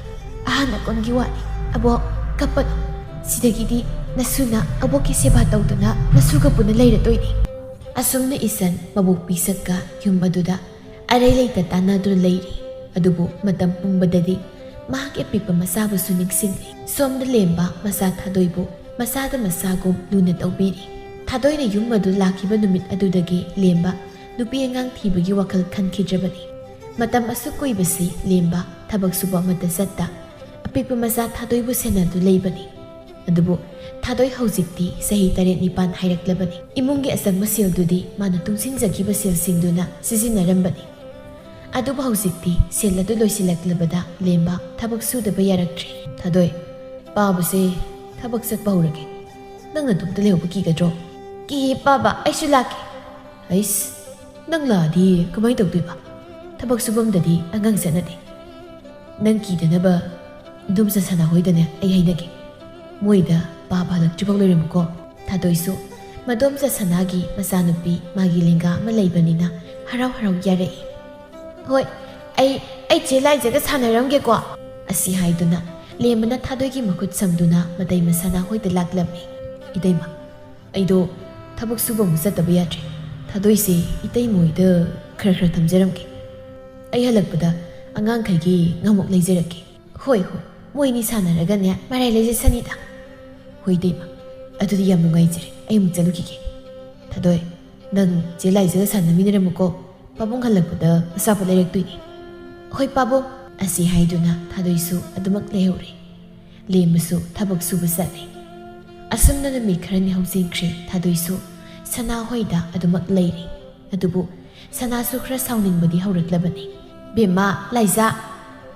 ꯑꯍꯥꯟꯕ ꯀꯣꯟꯒꯤ ꯋꯥꯅꯤ ꯑꯕꯣꯛ ꯀꯞꯄꯅꯨ ꯁꯤꯗꯒꯤꯗꯤ ꯅꯁꯨꯅ ꯑꯕꯣꯛꯀꯤ ꯁꯦꯕꯥ ꯇꯧꯗꯨꯅ ꯅꯁꯨꯒ ꯄꯨꯟꯅ ꯂꯩꯔꯗꯣꯏꯅꯤ ꯑꯁꯨꯝꯅ ꯏꯁꯟ ꯃꯕꯣꯛ ꯄꯤꯁꯛꯀ ꯌꯨꯝ ꯑꯗꯨꯗ ꯑꯔꯩ ꯂꯩꯇ ꯇꯥꯟꯅꯗꯨꯅ ꯂꯩꯔꯤ ꯑꯗꯨꯕꯨ ꯃꯇꯝ ꯄꯨꯡꯕꯗꯗꯤ ꯃꯍꯥꯛꯀꯤ ꯑꯄꯤꯛꯄ ꯃꯆꯥꯕꯨꯁꯨ ꯅꯤꯡꯁꯤꯡꯂꯤ ꯁꯣꯝꯗ ꯂꯦꯝꯕ ꯃꯆꯥ ꯊꯥꯗꯣꯏꯕꯨ ꯃꯆꯥꯗ ꯃꯆꯥꯒꯨꯝ ꯂꯨꯅ ꯇꯧꯕꯤꯔꯤ ꯊꯥꯗꯣꯏꯅ ꯌꯨꯝ ꯑꯗꯨ ꯂꯥꯛꯈꯤꯕ ꯅꯨꯃꯤꯠ ꯑꯗꯨꯗꯒꯤ ꯂꯦꯝꯕ ꯅꯨꯄꯤ ꯑꯉꯥꯡ ꯊꯤꯕꯒꯤ ꯋꯥꯈꯜ ꯈꯟꯈꯤꯗ꯭ꯔꯕꯅꯤ ꯃꯇꯝ ꯑꯁꯨꯛ ꯀꯨꯏꯕꯁꯤ ꯂꯦꯝꯕ ꯊꯕꯛ ꯁꯨꯕ ꯑꯃꯠꯇ ꯆꯠꯇ ꯑꯄꯤꯛꯄ ꯃꯆꯥ ꯊꯥꯗꯣꯏꯕꯨ ꯁꯦꯟꯅꯗꯨ ꯂꯩꯕꯅꯤ ꯑꯗꯨꯕꯨ ꯊꯥꯗꯣꯏ ꯍꯧꯖꯤꯛꯇꯤ ꯆꯍꯤ 7-9 ꯍꯥꯏꯔꯛꯂꯕꯅꯤ ꯏꯃꯨꯡꯒꯤ ꯑꯆꯪꯕ ꯁꯦꯜꯗꯨꯗꯤ ꯃꯥꯅ ꯇꯨꯡꯁꯤꯟꯖꯈꯤꯕ ꯁꯦꯜꯁꯤꯡꯗꯨꯅ ꯁꯤꯖꯤꯟꯅꯔꯝꯕꯅꯤ ꯑꯗꯨꯕꯨ ꯍꯧꯖꯤꯛꯇꯤ ꯁꯦꯜ ꯑꯗꯨ ꯂꯣꯏꯁꯤꯜꯂꯛꯂꯕꯗ ꯂꯦꯝꯕ ꯊꯕꯛ ꯁꯨꯗꯕ ꯌꯥꯔꯛꯇ꯭ꯔꯤ ꯊꯥꯗꯣꯏ ꯄꯥꯕꯁꯦ ꯊꯕꯛ ꯆꯠꯄ ꯍꯧꯔꯒꯦ ꯅꯪꯅ ꯅꯇꯣꯝꯇ ꯂꯩꯍꯧꯕ ꯀꯤꯒꯗ꯭ꯔꯣ ꯀꯤꯌꯦ ꯄꯥꯕ ꯑꯩꯁꯨ ꯂꯥꯛꯀꯦ ꯑꯩꯁ ꯅꯪ ꯂꯥꯛꯑꯗꯤ ꯀꯃꯥꯏꯅ ꯇꯧꯗꯣꯏꯕ ꯊꯕꯛ ꯁꯨꯐꯝꯗꯗꯤ ꯑꯉꯥꯡ ꯆꯠꯅꯗꯦ ꯅꯪ ꯀꯤꯗꯅꯕ ꯏꯗꯣꯝꯆꯥ ꯁꯅꯥꯍꯣꯏꯗꯅꯦ ꯑꯩ ꯍꯥꯏꯅꯒꯦ ꯃꯣꯏꯗ ꯄꯥꯕ ꯍꯜꯂꯛꯇ꯭ꯔꯤꯐꯥꯎ ꯂꯩꯔꯝꯃꯨꯀꯣ ꯊꯥꯗꯣꯏꯁꯨ ꯃꯗꯣꯝꯆꯥ ꯁꯅꯥꯒꯤ ꯃꯆꯥꯅꯨꯄꯤ ꯃꯥꯒꯤ ꯂꯦꯡꯒꯥ ꯑꯃ ꯂꯩꯕꯅꯤꯅ ꯍꯔꯥꯎ ꯍꯔꯥꯎ ꯌꯥꯔꯛꯏ ꯍꯣꯏ ꯑꯩ ꯆꯦ ꯂꯥꯏꯖꯒ ꯁꯥꯟꯅꯔꯝꯒꯦꯀꯣ ꯑꯁꯤ ꯍꯥꯏꯗꯨꯅ ꯂꯦꯝꯕꯅ ꯊꯥꯗꯣꯏꯒꯤ ꯃꯈꯨꯠ ꯁꯝꯗꯨꯅ ꯃꯇꯩꯃ ꯁꯅꯥꯍꯣꯏꯗ ꯂꯥꯛꯂꯝꯃꯤ ꯏꯇꯩꯃ ꯑꯩꯗꯣ ꯊꯕꯛ ꯁꯨꯕ ꯑꯃꯨꯛ ꯆꯠꯇꯕ ꯌꯥꯗ꯭ꯔꯦ ꯊꯥꯗꯣꯏꯁꯦ ꯏꯇꯩꯃꯣꯏꯗ ꯈꯔ ꯊꯝꯖꯔꯝꯒꯦ ꯑꯩ ꯍꯜꯂꯛꯄꯗ ꯑꯉꯥꯡꯈꯩꯒꯤ ꯉꯥꯃꯨꯛ ꯂꯩꯖꯔꯛꯀꯦ ꯍꯣꯏ ꯃꯣꯏꯅꯤ ꯁꯥꯟꯅꯔꯒꯅꯦ ꯃꯔꯥꯏ ꯂꯩꯖꯁꯅꯤꯗ ꯍꯣꯏ ꯏꯇꯩꯃ ꯑꯗꯨꯗꯤ ꯌꯥꯝ ꯅꯨꯡꯉꯥꯏꯖꯔꯦ ꯑꯩ ꯑꯃꯨꯛ ꯆꯠꯂꯨꯈꯤꯒꯦ ꯊꯥꯗꯣꯏ ꯅꯪ ꯆꯦ ꯂꯥꯏꯖꯒ ꯁꯥꯟꯅꯃꯤꯟꯅꯔꯝꯃꯨꯀꯣ ꯄꯥꯕꯨꯡ ꯍꯜꯂꯛꯄꯗ ꯑꯆꯥꯄꯣꯠ ꯂꯩꯔꯛꯇꯣꯏꯅꯤ ꯍꯣꯏ ꯄꯥꯕꯨꯡ ꯑꯁꯤ ꯍꯥꯏꯗꯨꯅ ꯊꯥꯗꯣꯏꯁꯨ ꯑꯗꯨꯃꯛ ꯂꯩꯍꯧꯔꯦ ꯂꯦꯝꯕꯁꯨ ꯊꯕꯛ ꯁꯨꯕ ꯆꯠꯂꯦ ꯑꯁꯨꯝꯅ ꯅꯨꯃꯤꯠ ꯈꯔꯅꯤ ꯍꯧꯖꯤꯟꯈ꯭ꯔꯦ ꯊꯥꯗꯣꯏꯁꯨ ꯁꯅꯥꯍꯣꯏꯗ ꯑꯗꯨꯃꯛ ꯂꯩꯔꯤ ꯑꯗꯨꯕꯨ ꯁꯅꯥꯁꯨ ꯈꯔ ꯁꯥꯎꯅꯤꯡꯕꯗꯤ ꯍꯧꯔꯛꯂꯕꯅꯤ ꯕꯦꯝꯃ ꯂꯥꯏꯖꯥ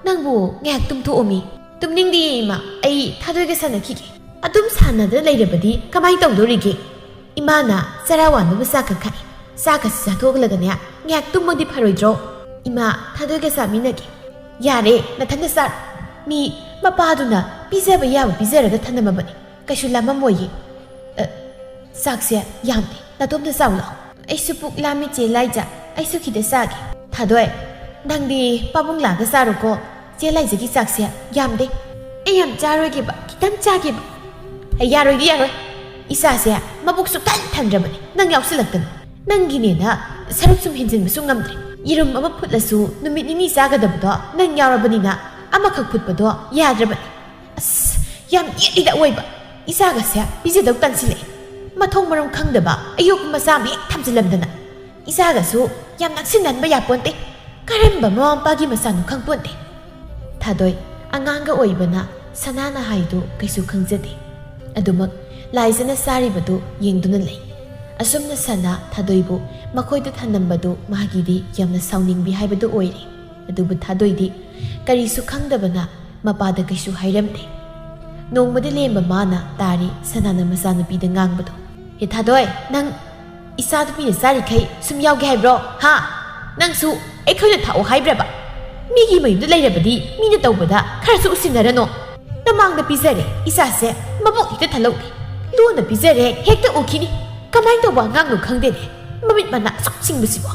ꯅꯪꯕꯨ ꯉꯥꯏꯍꯥꯛ ꯇꯨꯝꯊꯣꯛꯑꯝꯃꯤ ꯇꯨꯝꯅꯤꯡꯗꯤꯌꯦ ꯏꯃꯥ ꯑꯩ ꯊꯥꯗꯣꯏꯒ ꯁꯥꯟꯅꯈꯤꯒꯦ ꯑꯗꯨꯝ ꯁꯥꯟꯅꯗꯅ ꯂꯩꯔꯕꯗꯤ ꯀꯃꯥꯏꯅ ꯇꯧꯗꯣꯔꯤꯒꯦ ꯏꯃꯥꯅ ꯆꯔꯥ ꯋꯥꯟꯅꯕ ꯆꯥꯛꯀ ꯈꯥꯛꯏ ꯆꯥꯛꯀꯁꯤ ꯆꯥꯊꯣꯛꯂꯒꯅꯦ ꯉꯥꯏꯍꯥꯛ ꯇꯨꯝꯃꯗꯤ ꯐꯔꯣꯏꯗ꯭ꯔꯣ ꯏꯃꯥ ꯊꯥꯗꯣꯏꯒ ꯆꯥꯃꯤꯟꯅꯒꯦ ꯌꯥꯔꯦ ꯅꯊꯟꯗ ꯆꯥꯔꯣ ꯃꯤ ꯃꯄꯥꯗꯨꯅ ꯄꯤꯖꯕ ꯌꯥꯕ ꯄꯤꯖꯔꯒ ꯊꯅꯝꯃꯕꯅꯤ ꯀꯩꯁꯨ ꯂꯥꯝꯃꯝꯃꯣꯏꯌꯦ ꯆꯥꯛꯁꯦ ꯌꯥꯝꯗꯦ ꯅꯇꯣꯝꯇ ꯆꯥꯎ ꯂꯥꯛꯑꯣ ꯑꯩꯁꯨ ꯄꯨꯛ ꯂꯥꯝꯃꯤ ꯆꯦ ꯂꯥꯏꯖꯥ ꯑꯩꯁꯨ ꯈꯤꯇ ꯆꯥꯒꯦ ꯊꯥꯗꯣꯏ ꯅꯪꯗꯤ ꯄꯥꯕꯨꯡ ꯂꯥꯛꯑꯒ ꯆꯥꯔꯣꯀꯣ ꯆꯦ ꯂꯥꯏꯖꯒꯤ ꯆꯥꯛꯁꯦ ꯌꯥꯝꯗꯦ ꯑꯩ ꯌꯥꯝ ꯆꯥꯔꯣꯏꯒꯦꯕ ꯈꯤꯇꯪ ꯆꯥꯒꯦꯕ ꯑꯩ ꯌꯥꯔꯣꯏꯗꯤ ꯌꯥꯔꯣꯏ ꯏꯆꯥꯁꯦ ꯃꯕꯨꯛꯁꯨ ꯊꯟꯗ꯭ꯔꯕꯅꯤ ꯅꯪ ꯌꯥꯎꯁꯤꯜꯂꯛꯇꯅ ꯅꯪꯒꯤꯅꯦꯅ ꯁꯔꯨꯛ ꯁꯨꯝ ꯍꯦꯟꯖꯤꯟꯕꯁꯨ ꯉꯝꯗ꯭ꯔꯦ ꯌꯦꯔꯨꯝ ꯑꯃ ꯐꯨꯠꯂꯁꯨ ꯅꯨꯃꯤꯠ 2 ꯆꯥꯒꯗꯕꯗꯣ ꯅꯪ ꯌꯥꯎꯔꯕꯅꯤꯅ ꯑꯃꯈꯛ ꯐꯨꯠꯄꯗꯣ ꯌꯥꯗ꯭ꯔꯕꯅꯤ ꯑꯁ ꯌꯥꯝ ꯌꯦꯠꯂꯤꯗ ꯑꯣꯏꯕ ꯏꯆꯥꯒꯁꯦ ꯄꯤꯖꯗꯧ ꯇꯟꯁꯤꯜꯂꯛꯑꯦ ꯃꯊꯣꯡ ꯃꯔꯝ ꯈꯪꯗꯕ ꯑꯌꯣꯛꯄ ꯃꯆꯥ ꯑꯃ ꯍꯦꯛ ꯊꯝꯖꯤꯜꯂꯝꯗꯅ ꯏꯆꯥꯒꯁꯨ ꯌꯥꯝ ꯅꯛꯁꯤꯟꯅꯍꯟꯕ ꯌꯥꯄꯣꯟꯇꯦ ꯀꯔꯝꯕ ꯃꯃꯥ ꯃꯄꯥꯒꯤ ꯃꯆꯥꯅꯣ ꯈꯪꯄꯣꯟꯇꯦ ꯊꯥꯗꯣꯏ ꯑꯉꯥꯡꯒ ꯑꯣꯏꯕꯅ ꯁꯅꯥꯅ ꯍꯥꯏꯗꯨ ꯀꯩꯁꯨ ꯈꯪꯖꯗꯦ ꯑꯗꯨꯃꯛ ꯂꯥꯏꯖꯅ ꯆꯥꯔꯤꯕꯗꯨ ꯌꯦꯡꯗꯨꯅ ꯂꯩ ꯑꯁꯨꯝꯅ ꯁꯅꯥ ꯊꯥꯗꯣꯏꯕꯨ ꯃꯈꯣꯏꯗ ꯊꯅꯝꯕꯗꯨ ꯃꯥꯒꯤꯗꯤ ꯌꯥꯝꯅ ꯁꯥꯎꯅꯤꯡꯕꯤ ꯍꯥꯏꯕꯗꯨ ꯑꯣꯏꯔꯦ ꯑꯗꯨꯕꯨ ꯊꯥꯗꯣꯏꯗꯤ ꯀꯔꯤꯁꯨ ꯈꯪꯗꯕꯅ ꯃꯄꯥꯗ ꯀꯩꯁꯨ ꯍꯥꯏꯔꯝꯗꯦ ꯅꯣꯡꯃꯗꯤ ꯂꯦꯝꯕ ꯃꯥꯅ ꯇꯥꯔꯤ ꯁꯅꯥꯅ ꯃꯆꯥꯅꯨꯄꯤꯗ ꯉꯥꯡꯕꯗꯣ ꯍꯦ ꯊꯥꯗꯣꯏ ꯅꯪ ꯏꯆꯥꯅꯨꯄꯤꯅ ꯆꯥꯔꯤꯈꯩ ꯁꯨꯝ ꯌꯥꯎꯒꯦ ꯍꯥꯏꯕ꯭ꯔꯣ ꯍꯥ ꯅꯪꯁꯨ ꯑꯩꯈꯣꯏꯅ ꯊꯥꯛꯑꯣ ꯍꯥꯏꯕ꯭ꯔꯕ ꯃꯤꯒꯤ ꯃꯌꯨꯝꯗ ꯂꯩꯔꯕꯗꯤ ꯃꯤꯅ ꯇꯧꯕꯗ ꯈꯔꯁꯨ ꯎꯁꯤꯟꯅꯔꯅꯣ ꯅꯃꯥꯡꯗ ꯄꯤꯖꯔꯦ ꯏꯆꯥꯁꯦ ꯃꯕꯨꯛ ꯍꯦꯛꯇ ꯊꯜꯍꯧꯗꯦ ꯂꯣꯟꯅ ꯄꯤꯖꯔꯦ ꯍꯦꯛꯇ ꯎꯈꯤꯅꯤ ꯀꯃꯥꯏꯅ ꯇꯧꯕ ꯑꯉꯥꯡꯅꯣ ꯈꯪꯗꯦꯅꯦ ꯃꯃꯤꯠ ꯃꯅꯥ ꯑꯁꯨꯛ ꯆꯤꯡꯕꯁꯤꯕꯣ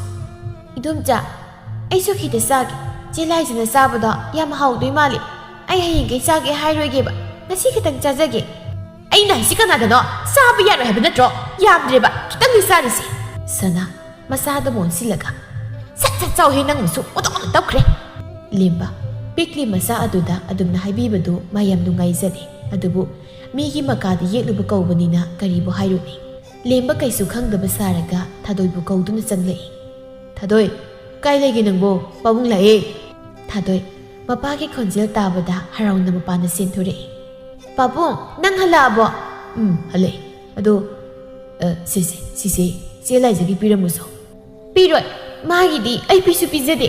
ꯏꯗꯣꯝꯆꯥ ꯑꯩꯁꯨ ꯈꯤꯇ ꯆꯥꯒꯦ ꯆꯦ ꯂꯥꯏꯖꯅ ꯆꯥꯕꯗꯣ ꯌꯥꯝ ꯍꯥꯎꯗꯣꯏ ꯃꯥꯜꯂꯤ ꯑꯩ ꯍꯌꯦꯡꯈꯩ ꯆꯥꯒꯦ ꯍꯥꯏꯔꯣꯏꯒꯦꯕ ꯉꯁꯤ ꯈꯤꯇꯪ ꯆꯥꯖꯒꯦ ꯑꯩꯅ ꯍꯥꯏꯁꯤ ꯀꯅꯥꯗꯅꯣ ꯆꯥꯕ ꯌꯥꯔꯣꯏ ꯍꯥꯏꯕ ꯅꯠꯇ꯭ꯔꯣ ꯌꯥꯝꯗ꯭ꯔꯦꯕ ꯈꯤꯇꯪꯗꯤ ꯆꯥꯔꯤꯁꯤ ꯁꯅꯥ ꯃꯆꯥꯗ ꯃꯣꯟꯁꯤꯜꯂꯒ ꯁꯠ ꯆꯥꯎꯍꯦ ꯅꯪꯕꯨꯁꯨ ꯑꯣꯟꯊꯣꯛꯅ ꯇꯧꯈ꯭ꯔꯦ ꯂꯦꯝꯕ ꯄꯤꯛꯂꯤ ꯃꯆꯥ ꯑꯗꯨꯗ ꯑꯗꯨꯝꯅ ꯍꯥꯏꯕꯤꯕꯗꯨ ꯃꯥ ꯌꯥꯝ ꯅꯨꯡꯉꯥꯏꯖꯔꯦ ꯑꯗꯨꯕꯨ ꯃꯤꯒꯤ ꯃꯀꯥꯗ ꯌꯦꯛꯂꯨꯕ ꯀꯧꯕꯅꯤꯅ ꯀꯔꯤꯕꯨ ꯍꯥꯏꯔꯨꯅꯤ ꯂꯦꯝꯕ ꯀꯩꯁꯨ ꯈꯪꯗꯕ ꯁꯥꯔꯒ ꯊꯥꯗꯣꯏꯕꯨ ꯀꯧꯗꯨꯅ ꯆꯪꯂꯛꯏ ꯊꯥꯗꯣꯏ ꯀꯥꯏ ꯂꯩꯒꯦ ꯅꯪꯕꯣ ꯄꯥꯕꯨꯡ ꯂꯥꯛꯑꯦ ꯊꯥꯗꯣꯏ ꯃꯄꯥꯒꯤ ꯈꯣꯟꯖꯦꯜ ꯇꯥꯕꯗ ꯍꯔꯥꯎꯅ ꯃꯄꯥꯅ ꯆꯦꯟꯊꯣꯔꯛꯏ ꯄꯥꯕꯨꯡ ꯅꯪ ꯍꯜꯂꯛꯑꯕꯣ ꯍꯜꯂꯛꯑꯦ ꯑꯗꯣ ꯁꯤꯁꯦ ꯆꯦ ꯂꯥꯏꯖꯒꯤ ꯄꯤꯔꯝꯃꯨꯁꯣ ꯄꯤꯔꯣꯏ ꯃꯥꯒꯤꯗꯤ ꯑꯩ ꯄꯤꯁꯨ ꯄꯤꯖꯗꯦ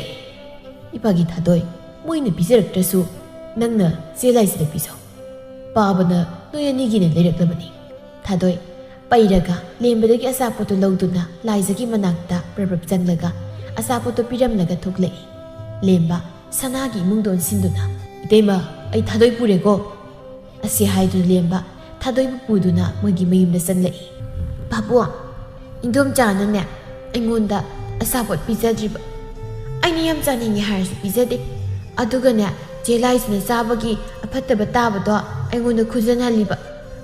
ꯏꯄꯥꯒꯤ ꯊꯥꯗꯣꯏ ꯃꯣꯏꯅ ꯄꯤꯖꯔꯛꯇ꯭ꯔꯁꯨ ꯅꯪꯅ ꯆꯦ ꯂꯥꯏꯖꯗ ꯄꯤꯖꯧ ꯄꯥꯕꯅ ꯅꯣꯏ ꯑꯅꯤꯒꯤꯅ ꯂꯩꯔꯛꯂꯕꯅꯤ ꯊꯥꯗꯣꯏ ꯄꯩꯔꯒ ꯂꯦꯝꯕꯗꯒꯤ ꯑꯆꯥꯄꯣꯠꯇꯨ ꯂꯧꯗꯨꯅ ꯂꯥꯏꯖꯒꯤ ꯃꯅꯥꯛꯇ ꯄ꯭ꯔꯞ ꯆꯪꯂꯒ ꯑꯆꯥꯄꯣꯠꯇꯨ ꯄꯤꯔꯝꯂꯒ ꯊꯣꯛꯂꯛꯏ ꯂꯦꯝꯕ ꯁꯅꯥꯒꯤ ꯏꯃꯨꯡꯗ ꯑꯣꯟꯁꯤꯟꯗꯨꯅ ꯏꯇꯩꯃ ꯑꯩ ꯊꯥꯗꯣꯏ ꯄꯨꯔꯦꯀꯣ ꯑꯁꯤ ꯍꯥꯏꯗꯨꯅ ꯂꯦꯝꯕ ꯊꯥꯗꯣꯏꯕꯨ ꯄꯨꯗꯨꯅ ꯃꯣꯏꯒꯤ ꯃꯌꯨꯝꯗ ꯆꯪꯂꯛꯏ ꯄꯥꯕꯨꯡ ꯏꯟꯗꯣꯝꯆꯥꯅꯅꯦ ꯑꯩꯉꯣꯟꯗ ꯑꯆꯥꯄꯣꯠ ꯄꯤꯖꯗ꯭ꯔꯤꯕ? ꯑꯩꯅ ꯌꯥꯝ ꯆꯥꯅꯤꯡꯉꯦ ꯍꯥꯏꯔꯁꯨ ꯄꯤꯖꯗꯦ. ꯑꯗꯨꯒꯅꯦ ꯆꯦꯂꯥꯏꯁꯤꯅ ꯆꯥꯕꯒꯤ ꯑꯐꯠꯇꯕ ꯇꯥꯕꯗꯣ ꯑꯩꯉꯣꯟꯗ ꯈꯨꯖꯟꯍꯜꯂꯤꯕ.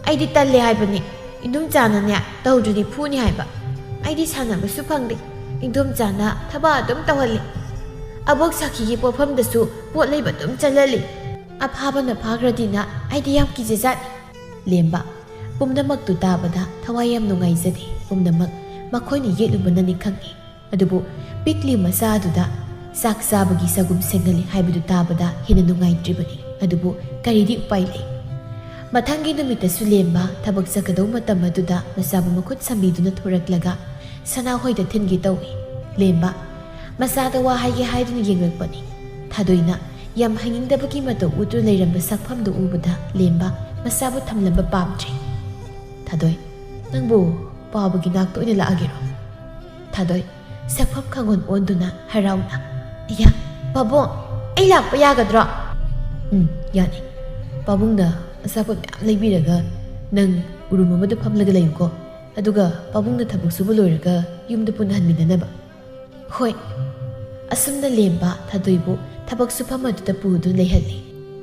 ꯑꯩꯗꯤ ꯇꯜꯂꯦ ꯍꯥꯏꯕꯅꯤ. ꯏꯟꯗꯣꯝꯆꯥꯅꯅꯦ ꯇꯧꯗ꯭ꯔꯗꯤ ꯐꯨꯅꯤ ꯍꯥꯏꯕ. ꯑꯩꯗꯤ ꯁꯥꯟꯅꯕꯁꯨ ꯐꯪꯗꯦ. ꯏꯟꯗꯣꯝꯆꯥꯅ ꯊꯕꯛ ꯑꯗꯨꯝ ꯇꯧꯍꯜꯂꯤ. ꯑꯕꯣꯛ ꯁꯥꯈꯤꯒꯤ ꯄꯣꯠꯐꯝꯗꯁꯨ ꯄꯣꯠ ꯂꯩꯕ ꯑꯗꯨꯝ ꯆꯠꯍꯜꯂꯤ. ꯑꯐꯥꯕꯅ ꯐꯥꯈ꯭ꯔꯗꯤꯅ ꯑꯩꯗꯤ ꯌꯥꯝ ꯀꯤꯖꯖꯥꯠꯅꯤ. ꯂꯦꯝꯕ ꯄꯨꯝꯅꯃꯛꯇꯨ ꯇꯥꯕꯗ ꯊꯋꯥꯏ ꯌꯥꯝ ꯅꯨꯡꯉꯥꯏꯖꯗꯦ. ꯄꯨꯝꯅꯃꯛ ꯃꯈꯣꯏꯅ ꯌꯦꯠꯂꯨꯕꯅꯅꯤ ꯈꯪꯉꯤ. ꯑꯗꯨꯕꯨ ꯄꯤꯛꯂꯤ ꯃꯆꯥ ꯑꯗꯨꯗ ꯆꯥꯛ ꯆꯥꯕꯒꯤ ꯁꯒꯨꯝ ꯁꯦꯡꯍꯜꯂꯤ ꯍꯥꯏꯕꯗꯨ ꯇꯥꯕꯗ ꯍꯦꯟꯅ ꯅꯨꯡꯉꯥꯏꯇ꯭ꯔꯤꯕꯅꯤ. ꯑꯗꯨꯕꯨ ꯀꯔꯤꯗꯤ ꯎꯄꯥꯏ ꯂꯩ. ꯃꯊꯪꯒꯤ ꯅꯨꯃꯤꯠꯇꯁꯨ ꯂꯦꯝꯕ ꯊꯕꯛ ꯆꯠꯀꯗꯧ ꯃꯇꯝ ꯑꯗꯨꯗ ꯃꯆꯥꯕꯨ ꯃꯈꯨꯠ ꯁꯝꯕꯤꯗꯨꯅ ꯊꯣꯔꯛꯂꯒ ꯁꯅꯥꯍꯣꯏꯗ ꯊꯤꯟꯒꯦ ꯇꯧꯏ. ꯂꯦꯝꯕ ꯃꯆꯥꯗ ꯋꯥ ꯍꯥꯏꯒꯦ ꯍꯥꯏꯗꯨꯅ ꯌꯦꯡꯂꯛꯄꯅꯤ. ꯊꯥꯗꯣꯏꯅ ꯌꯥꯝ ꯍꯩꯅꯤꯡꯗꯕꯒꯤ ꯃꯇꯧ ꯎꯗꯨꯅ ꯂꯩꯔꯝꯕ ꯁꯛꯐꯝꯗꯨ ꯎꯕꯗ ꯂꯦꯝꯕ ꯃꯆꯥꯕꯨ ꯊꯝꯂꯝꯕ ꯄꯥꯝꯗ꯭ꯔꯦ. ꯊꯥꯗꯣꯏ, ꯅꯪꯕꯨ ꯄꯥꯎꯕꯒꯤ ꯅꯥꯛꯇ ꯑꯣꯏꯅ ꯂꯥꯛꯑꯒꯦꯔꯣ? ꯊꯥꯗꯣꯏ ꯁꯛꯐꯝ ꯈꯪꯒꯣꯟ ꯑꯣꯟꯗꯨꯅ ꯍꯔꯥꯎꯅ, ꯏꯌꯥ ꯄꯥꯕꯨꯡ, ꯑꯩ ꯂꯥꯛꯄ ꯌꯥꯒꯗ꯭ꯔꯣ? ꯌꯥꯅꯤ. ꯄꯥꯕꯨꯡꯅ ꯑꯆꯥꯄꯣꯠ ꯃꯌꯥꯝ ꯂꯩꯕꯤꯔꯒ ꯅꯪ ꯎꯔꯨꯝ ꯑꯃꯗ ꯐꯝꯂꯒ ꯂꯩꯌꯨꯀꯣ. ꯑꯗꯨꯒ ꯄꯥꯕꯨꯡꯅ ꯊꯕꯛ ꯁꯨꯕ ꯂꯣꯏꯔꯒ ꯌꯨꯝꯗ ꯄꯨꯟꯅ ꯍꯟꯃꯤꯟꯅꯅꯕ. ꯍꯣꯏ. ꯑꯁꯨꯝꯅ ꯂꯦꯝꯕ ꯊꯥꯗꯣꯏꯕꯨ ꯊꯕꯛ ꯁꯨꯐꯝ ꯑꯗꯨꯗ ꯄꯨꯗꯨꯅ ꯂꯩꯍꯜꯂꯤ.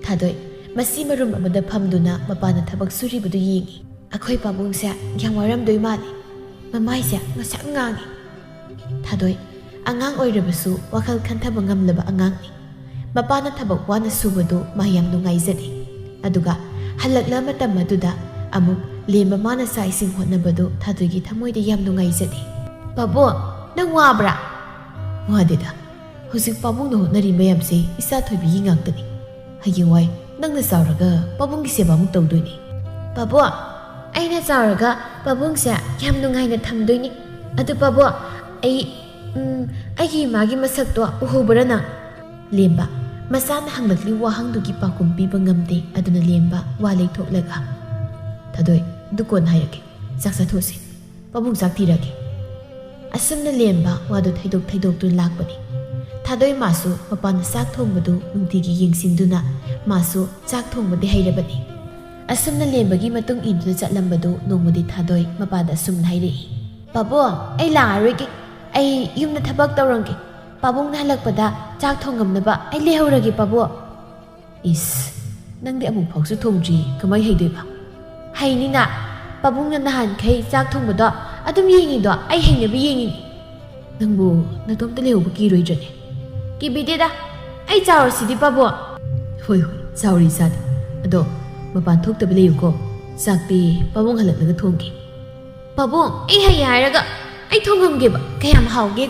ꯊꯥꯗꯣꯏ ꯃꯁꯤ ꯃꯔꯨꯝ ꯑꯃꯗ ꯐꯝꯗꯨꯅ ꯃꯄꯥꯅ ꯊꯕꯛ ꯁꯨꯔꯤꯕꯗꯨ ꯌꯦꯡꯉꯤ. ꯑꯩꯈꯣꯏ ꯄꯥꯕꯨꯡꯁꯦ ꯌꯥꯝ ꯋꯥꯔꯝꯗꯣꯏ ꯃꯥꯜꯂꯤ. ꯃꯃꯥꯏꯁꯦ ꯉꯁꯪ ꯉꯥꯡꯉꯤ. ꯊꯥꯗꯣꯏ ꯑꯉꯥꯡ ꯑꯣꯏꯔꯕꯁꯨ ꯋꯥꯈꯜ ꯈꯟꯊꯕ ꯉꯝꯂꯕ ꯑꯉꯥꯡꯅꯤ. ꯃꯄꯥꯅ ꯊꯕꯛ ꯋꯥꯅ ꯁꯨꯕꯗꯨ ꯃꯥ ꯌꯥꯝ ꯅꯨꯡꯉꯥꯏꯖꯗꯦ. ꯑꯗꯨꯒ ꯍꯜꯂꯛꯂ ꯃꯇꯝ ꯑꯗꯨꯗ ꯑꯃꯨꯛ ꯂꯦꯝꯕ ꯃꯥꯅ ꯆꯥꯛ ꯏꯁꯤꯡ ꯍꯣꯠꯅꯕꯗꯨ ꯊꯥꯗꯣꯏꯒꯤ ꯊꯃꯣꯏꯗ ꯌꯥꯝ ꯅꯨꯡꯉꯥꯏꯖꯗꯦ. ꯄꯥꯕꯨꯡ, ꯅꯪ ꯋꯥꯕ꯭ꯔꯥ? ꯋꯥꯗꯦꯗ. ꯍꯧꯖꯤꯛ ꯄꯥꯕꯨꯡꯅ ꯍꯣꯠꯅꯔꯤ ꯃꯌꯥꯝꯁꯦ ꯏꯆꯥ ꯊꯣꯏꯕꯤꯒꯤ ꯉꯥꯛꯇꯅꯤ. ꯍꯌꯦꯡꯋꯥꯏ ꯅꯪꯅ ꯆꯥꯎꯔꯒ ꯄꯥꯕꯨꯡꯒꯤ ꯁꯦꯕꯥ ꯑꯃꯨꯛ ꯇꯧꯗꯣꯏꯅꯤ. ꯄꯥꯕꯨꯡ, ꯑꯩꯅ ꯆꯥꯎꯔꯒ ꯄꯥꯕꯨꯡꯁꯦ ꯌꯥꯝ ꯅꯨꯡꯉꯥꯏꯅ ꯊꯝꯗꯣꯏꯅꯤ. ꯑꯗꯨ ꯄꯥꯕꯨꯡ, ꯑꯩꯒꯤ ꯏꯃꯥꯒꯤ ꯃꯁꯛꯇꯣ ꯎꯍꯧꯕ꯭ꯔꯥ ꯅꯪ? ꯂꯦꯝꯕ ꯃꯆꯥꯅ ꯍꯪꯂꯛꯂꯤ ꯋꯥꯍꯪꯗꯨꯒꯤ ꯄꯥꯎꯈꯨꯝ ꯄꯤꯕ ꯉꯝꯗꯦ. ꯑꯗꯨꯅ ꯂꯦꯝꯕ ꯋꯥ ꯂꯩꯊꯣꯛꯂꯒ, ꯊꯥꯗꯣꯏ ꯑꯗꯨ ꯀꯣꯟꯅ ꯍꯥꯏꯔꯒꯦ. ꯆꯥꯛ ꯆꯥꯊꯣꯛꯁꯤ. ꯄꯥꯕꯨꯡ ꯆꯥꯛ ꯊꯤꯔꯒꯦ. ꯑꯁꯨꯝꯅ ꯂꯦꯝꯕ ꯋꯥꯗꯨ ꯊꯩꯗꯣꯛꯇꯨꯅ ꯂꯥꯛꯄꯅꯤ. ꯊꯥꯗꯣꯏ ꯃꯥꯁꯨ ꯃꯄꯥꯅ ꯆꯥꯛ ꯊꯣꯡꯕꯗꯨ ꯅꯨꯡꯇꯤꯒꯤ ꯌꯦꯡꯁꯤꯟꯗꯨꯅ ꯃꯥꯁꯨ ꯆꯥꯛ ꯊꯣꯡꯕꯗꯤ ꯍꯩꯔꯕꯅꯤ. ꯑꯁꯨꯝꯅ ꯂꯦꯝꯕꯒꯤ ꯃꯇꯨꯡ ꯏꯟꯗꯨꯅ ꯆꯠꯂꯝꯕꯗꯨ ꯅꯣꯡꯃꯗꯤ ꯊꯥꯗꯣꯏ ꯃꯄꯥꯗ ꯑꯁꯨꯝꯅ ꯍꯥꯏꯔꯛꯏ. ꯄꯥꯕꯨꯡ, ꯑꯩ ꯂꯥꯛꯑꯔꯣꯏꯒꯦ. ꯑꯩ ꯌꯨꯝꯗ ꯊꯕꯛ ꯇꯧꯔꯝꯒꯦ. ꯄꯥꯕꯨꯡꯅ ꯍꯜꯂꯛꯄꯗ ꯆꯥꯛ ꯊꯣꯡꯉꯝꯅꯕ ꯑꯩ ꯂꯩꯍꯧꯔꯒꯦ ꯄꯥꯕꯨꯡ. ꯏꯁ, ꯅꯪꯗꯤ ꯑꯃꯨꯛ ꯐꯥꯎꯁꯨ ꯊꯣꯡꯗ꯭ꯔꯤ, ꯀꯃꯥꯏ ꯍꯩꯗꯣꯏꯕ? ꯍꯩꯅꯤꯅ. ꯄꯥꯕꯨꯡꯅ ꯅꯍꯥꯟꯈꯩ ꯆꯥꯛ ꯊꯣꯡꯕꯗꯣ ꯑꯗꯨꯝ ꯌꯦꯡꯉꯤꯗꯣ ꯑꯩ ꯍꯩꯅꯕ ꯌꯦꯡꯉꯤꯅꯤ. ꯅꯪꯕꯨ ꯅꯇꯣꯝꯇ ꯂꯩꯍꯧꯕ ꯀꯤꯔꯣꯏꯗ꯭ꯔꯅꯦ? ꯀꯤꯕꯤꯗꯦꯗ. ꯑꯩ ꯆꯥꯎꯔꯁꯤꯗꯤ ꯄꯥꯕꯨꯡ. ꯍꯣꯏ ꯆꯥꯎꯔꯤ ꯏꯆꯥꯗꯤ. ꯑꯗꯣ ꯃꯄꯥꯟ ꯊꯣꯛꯇꯕ ꯂꯩꯌꯨꯀꯣ. ꯆꯥꯛꯇꯤ ꯄꯥꯕꯨꯡ ꯍꯜꯂꯛꯂꯒ ꯊꯣꯡꯒꯦ. ꯄꯥꯕꯨꯡ, ꯑꯩ ꯍꯩ ꯍꯥꯏꯔꯒ ꯑꯩ ꯊꯣꯡꯉꯝꯒꯦꯕ. ꯀꯌꯥꯝ ꯍꯥꯎꯒꯦ.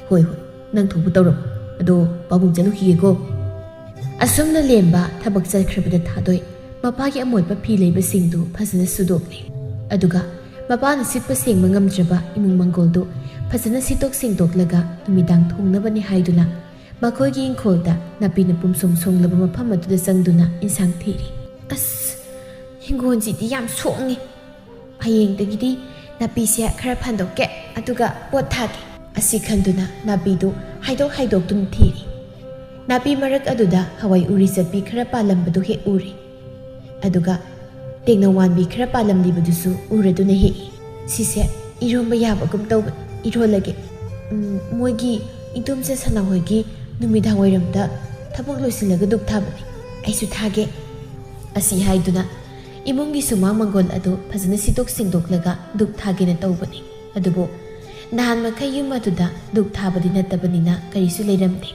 ꯍꯣꯏ ꯅꯪ ꯊꯣꯡꯕ ꯇꯧꯔꯝꯃꯣ. ꯑꯗꯣ ꯄꯥꯕꯨꯡ ꯆꯠꯂꯨꯈꯤꯒꯦꯀꯣ. ꯑꯁꯨꯝꯅ ꯂꯦꯝꯕ ꯊꯕꯛ ꯆꯠꯈ꯭ꯔꯕꯗ ꯊꯥꯗꯣꯏ ꯃꯄꯥꯒꯤ ꯑꯃꯣꯠꯄ ꯐꯤ ꯂꯩꯕꯁꯤꯡꯗꯨ ꯐꯖꯅ ꯁꯨꯗꯣꯛꯂꯤ. ꯑꯗꯨꯒ ꯃꯄꯥꯅ ꯁꯤꯠꯄ ꯁꯦꯡꯕ ꯉꯝꯗ꯭ꯔꯕ ꯏꯃꯨꯡ ꯃꯪꯒꯣꯜꯗꯨ ꯐꯖꯅ ꯁꯤꯠꯇꯣꯛ ꯁꯦꯡꯗꯣꯛꯂꯒ ꯅꯨꯃꯤꯗꯥꯡ ꯊꯣꯡꯅꯕꯅꯤ ꯍꯥꯏꯗꯨꯅ ꯃꯈꯣꯏꯒꯤ ꯏꯪꯈꯣꯜꯗ ꯅꯥꯄꯤꯅ ꯄꯨꯝꯁꯣꯡ ꯁꯣꯡꯂꯕ ꯃꯐꯝ ꯑꯗꯨꯗ ꯆꯪꯗꯨꯅ ꯏꯟꯁꯥꯡ ꯊꯤꯔꯤ. ꯑꯁ, ꯍꯤꯡꯒꯣꯜꯁꯤꯗꯤ ꯌꯥꯝ ꯁꯣꯡꯉꯤ. ꯍꯌꯦꯡꯗꯒꯤꯗꯤ ꯅꯥꯄꯤꯁꯦ ꯈꯔ ꯐꯟꯗꯣꯛꯀꯦ. ꯑꯗꯨꯒ ꯄꯣꯠ ꯊꯥꯒꯦ. ꯑꯁꯤ ꯈꯟꯗꯨꯅ ꯅꯥꯄꯤꯗꯨ ꯍꯥꯏꯗꯣꯛꯇꯨꯅ ꯊꯤꯔꯤ. ꯅꯥꯄꯤ ꯃꯔꯛ ꯑꯗꯨꯗ ꯍꯋꯥꯏ ꯎꯔꯤ ꯆꯠꯄꯤ ꯈꯔ ꯄꯥꯜꯂꯝꯕꯗꯨ ꯍꯦꯛ ꯎꯔꯤ. ꯑꯗꯨꯒ ꯇꯦꯡꯅꯧꯋꯥꯟꯕꯤ ꯈꯔ ꯄꯥꯜꯂꯝꯂꯤꯕꯗꯨꯁꯨ ꯎꯔꯗꯨꯅ ꯍꯦꯛꯏ. ꯁꯤꯁꯦ ꯏꯔꯣꯝꯕ ꯌꯥꯕꯒꯨꯝ ꯇꯧꯕꯅꯤ. ꯏꯔꯣꯜꯂꯒꯦ. ꯃꯣꯏꯒꯤ ꯏꯟꯗꯣꯝꯆꯥ ꯁꯅꯥꯍꯣꯏꯒꯤ ꯅꯨꯃꯤꯗꯥꯡ ꯋꯥꯏꯔꯝꯗ ꯊꯕꯛ ꯂꯣꯏꯁꯤꯜꯂꯒ ꯗꯨꯛ ꯊꯥꯕꯅꯤ. ꯑꯩꯁꯨ ꯊꯥꯒꯦ. ꯑꯁꯤ ꯍꯥꯏꯗꯨꯅ ꯏꯃꯨꯡꯒꯤ ꯁꯨꯃꯥꯡ ꯃꯪꯒꯣꯜ ꯑꯗꯨ ꯐꯖꯅ ꯁꯤꯠꯇꯣꯛ ꯁꯦꯡꯗꯣꯛꯂꯒ ꯗꯨꯛ ꯊꯥꯒꯦꯅ ꯇꯧꯕꯅꯤ. ꯑꯗꯨꯕꯨ ꯅꯍꯥꯟ ꯃꯈꯩ ꯌꯨꯝ ꯑꯗꯨꯗ ꯗꯨꯛ ꯊꯥꯕꯗꯤ ꯅꯠꯇꯕꯅꯤನ ꯀꯔꯤꯁꯨ ꯂꯩꯔꯝꯗꯦ.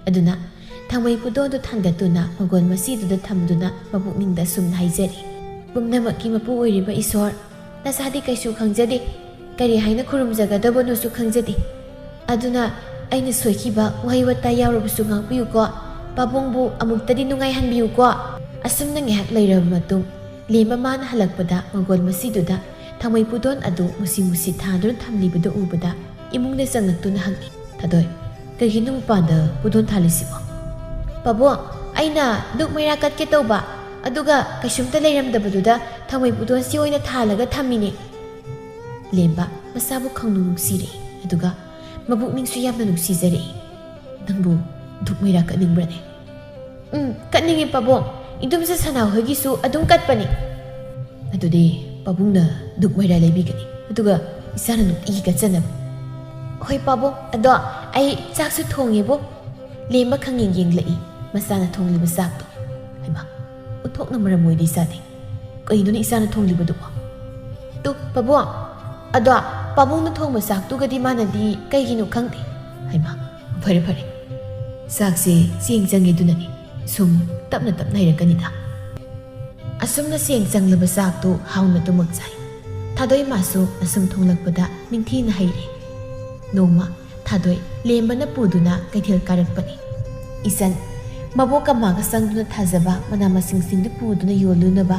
ꯑꯗꯨꯅ ꯊꯥꯡꯃꯩ ꯄꯨꯗꯣꯟꯗꯨ ꯊꯥꯡꯒꯠꯇꯨꯅ ꯃꯪꯒꯣꯜ ꯃꯁꯤꯗꯨꯗ ꯊꯝꯗꯨꯅ ꯃꯄꯨꯛꯅꯤꯡꯗ ꯑꯁꯨꯝꯅ ꯍꯥꯏꯖꯔꯤ. ꯄꯨꯝꯅꯃꯛꯀꯤ ꯃꯄꯨ ꯑꯣꯏꯔꯤꯕ ꯏꯁꯣꯔ, ꯅꯆꯥꯗꯤ ꯀꯩꯁꯨ ꯈꯪꯖꯗꯦ. ꯀꯔꯤ ꯍꯥꯏꯅ ꯈꯨꯔꯨꯝꯖꯒꯗꯕꯅꯣꯁꯨ ꯈꯪꯖꯗꯦ. ꯑꯗꯨꯅ ꯑꯩꯅ ꯁꯣꯏꯈꯤꯕ ꯋꯥꯍꯩ ꯋꯥꯇꯥ ꯌꯥꯎꯔꯕꯁꯨ ꯉꯥꯛꯄꯤꯌꯨꯀꯣ. ꯄꯥꯕꯨꯡꯕు ꯑꯃꯨꯛꯇꯗꯤ ꯅꯨꯡꯉꯥꯏꯍꯟꯕꯤꯌꯨꯀꯣ. ꯑꯁꯨꯝꯅ ꯉꯥꯏꯍꯥꯛ ꯂꯩꯔꯕ ꯃꯇꯨꯡ ꯂꯦꯝꯕ ꯃꯥꯅ ꯍꯜꯂꯛꯄꯗ ꯃꯪꯒꯣꯜ ꯃꯁꯤꯗꯨꯗ ꯊꯥꯡꯃꯩ ꯄꯨꯗꯣꯟ ꯑꯗꯨ ꯃꯨꯁꯤ ꯊꯥꯗꯨꯅ ꯊꯝꯂꯤꯕꯗꯨ ꯎꯕꯗ ꯏꯃꯨꯡꯗ ꯆꯪꯂꯛꯇꯨꯅ ꯍꯪꯉꯤ. ꯊꯥꯗꯣꯏ, ꯀꯩꯒꯤꯅꯣ ꯃꯄꯥꯟꯗ ꯄꯨꯗꯣꯟ ꯊꯥꯜꯂꯤꯁꯤꯕꯣ? ꯄꯥꯕꯨꯡ, ꯑꯩꯅ ꯗꯨꯛ ꯃꯩꯔꯥ ꯀꯠꯀꯦ ꯇꯧꯕ. ꯑꯗꯨꯒ ꯀꯩꯁꯨꯝꯇ ꯂꯩꯔꯝꯗꯕꯗꯨꯗ ꯊꯥꯡꯃꯩ ꯄꯨꯗꯣꯟꯁꯤ ꯑꯣꯏꯅ ꯊꯥꯜꯂꯒ ꯊꯝꯃꯤꯅꯦ. ꯂꯦꯝꯕ ꯃꯁꯥꯕꯨ ꯈꯪꯅꯨꯡ ꯅꯨꯡꯁꯤꯔꯛꯏ. ꯑꯗꯨꯒ ꯃꯕꯨꯛꯅꯤꯡꯁꯨ ꯌꯥꯝꯅ ꯅꯨꯡꯁꯤꯖꯔꯛꯏ. ꯅꯪꯕꯨ ꯗꯨꯛ ꯃꯩꯔꯥ ꯀꯠꯅꯤꯡꯕ꯭ꯔꯅꯦ? ꯀꯠꯅꯤꯡꯉꯤ ꯄꯥꯕꯨꯡ. ꯏꯟꯗꯣꯝꯆꯥ ꯁꯅꯥꯍꯣꯏꯒꯤꯁꯨ ꯑꯗꯨꯝ ꯀꯠꯄꯅꯤ. ꯑꯗꯨꯗꯤ ꯄꯥꯕꯨꯡꯅ ꯗꯨꯛ ꯃꯩꯔꯥ ꯂꯩꯕꯤꯒꯅꯤ. ꯑꯗꯨꯒ ꯏꯆꯥꯅ ꯅꯨꯡꯇꯤꯒꯤ ꯀꯠꯆꯅꯕ. ꯍꯣꯏ ꯄꯥꯕꯨꯡ ꯑꯗꯣ ꯑꯩ ꯆꯥꯛꯁꯨ ꯊꯣꯡꯉꯦꯕꯣ ꯂꯦꯝꯕ ꯈꯪꯌꯦꯡ ꯌꯦꯡꯂꯛꯏ ꯃꯆꯥꯅ ꯊꯣꯡꯂꯤꯕ ꯆꯥꯛꯇꯣ ꯍꯩꯃꯥ ꯎꯠꯊꯣꯛꯅ ꯃꯔꯝ ꯑꯣꯏꯗꯤ ꯏꯆꯥꯗꯤ ꯀꯩꯅꯣꯅꯦ ꯏꯆꯥꯅ ꯊꯣꯡꯂꯤꯕꯗꯨꯕꯣ ꯇꯨ ꯄꯥꯕꯨꯡ ꯑꯗꯣ ꯄꯥꯕꯨꯡꯅ ꯊꯣꯡꯕ ꯆꯥꯛꯇꯨꯒꯗꯤ ꯃꯥꯅꯗꯤ ꯀꯩꯒꯤꯅꯣ ꯈꯪꯗꯦ ꯍꯩꯃꯥ ꯐꯔꯦ ꯐꯔꯦ ꯆꯥꯛꯁꯦ ꯆꯦꯡ ꯆꯪꯉꯦꯗꯨꯅꯅꯤ ꯁꯨꯝ ꯇꯞꯅ ꯇꯞꯅ ꯍꯩꯔꯛꯀꯅꯤꯗ ꯑꯁꯨꯝꯅ ꯆꯦꯡ ꯆꯪꯂꯕ ꯆꯥꯛꯇꯨ ꯍꯥꯎꯅ ꯇꯨꯃꯛ ꯆꯥꯏ ꯊꯥꯗꯣꯏ ꯃꯥꯁꯨ ꯑꯁꯨꯝ ꯊꯣꯡꯂꯛꯄꯗ ꯅꯤꯡꯊꯤꯅ ꯍꯩꯔꯦ ꯅꯣꯡꯃ ꯊꯥꯗꯣꯏ ꯂꯦꯝꯕꯅ ꯄꯨꯗꯨꯅ ꯀꯩꯊꯦꯜ ꯀꯥꯔꯛꯄꯅꯤ ꯏꯆꯟ ꯃꯕꯣꯛꯀ ꯃꯥꯒ ꯆꯪꯗꯨꯅ ꯊꯥꯖꯕ ꯃꯅꯥ ꯃꯁꯤꯡꯁꯤꯡꯗꯨ ꯄꯨꯗꯨꯅ ꯌꯣꯜꯂꯨꯅꯕ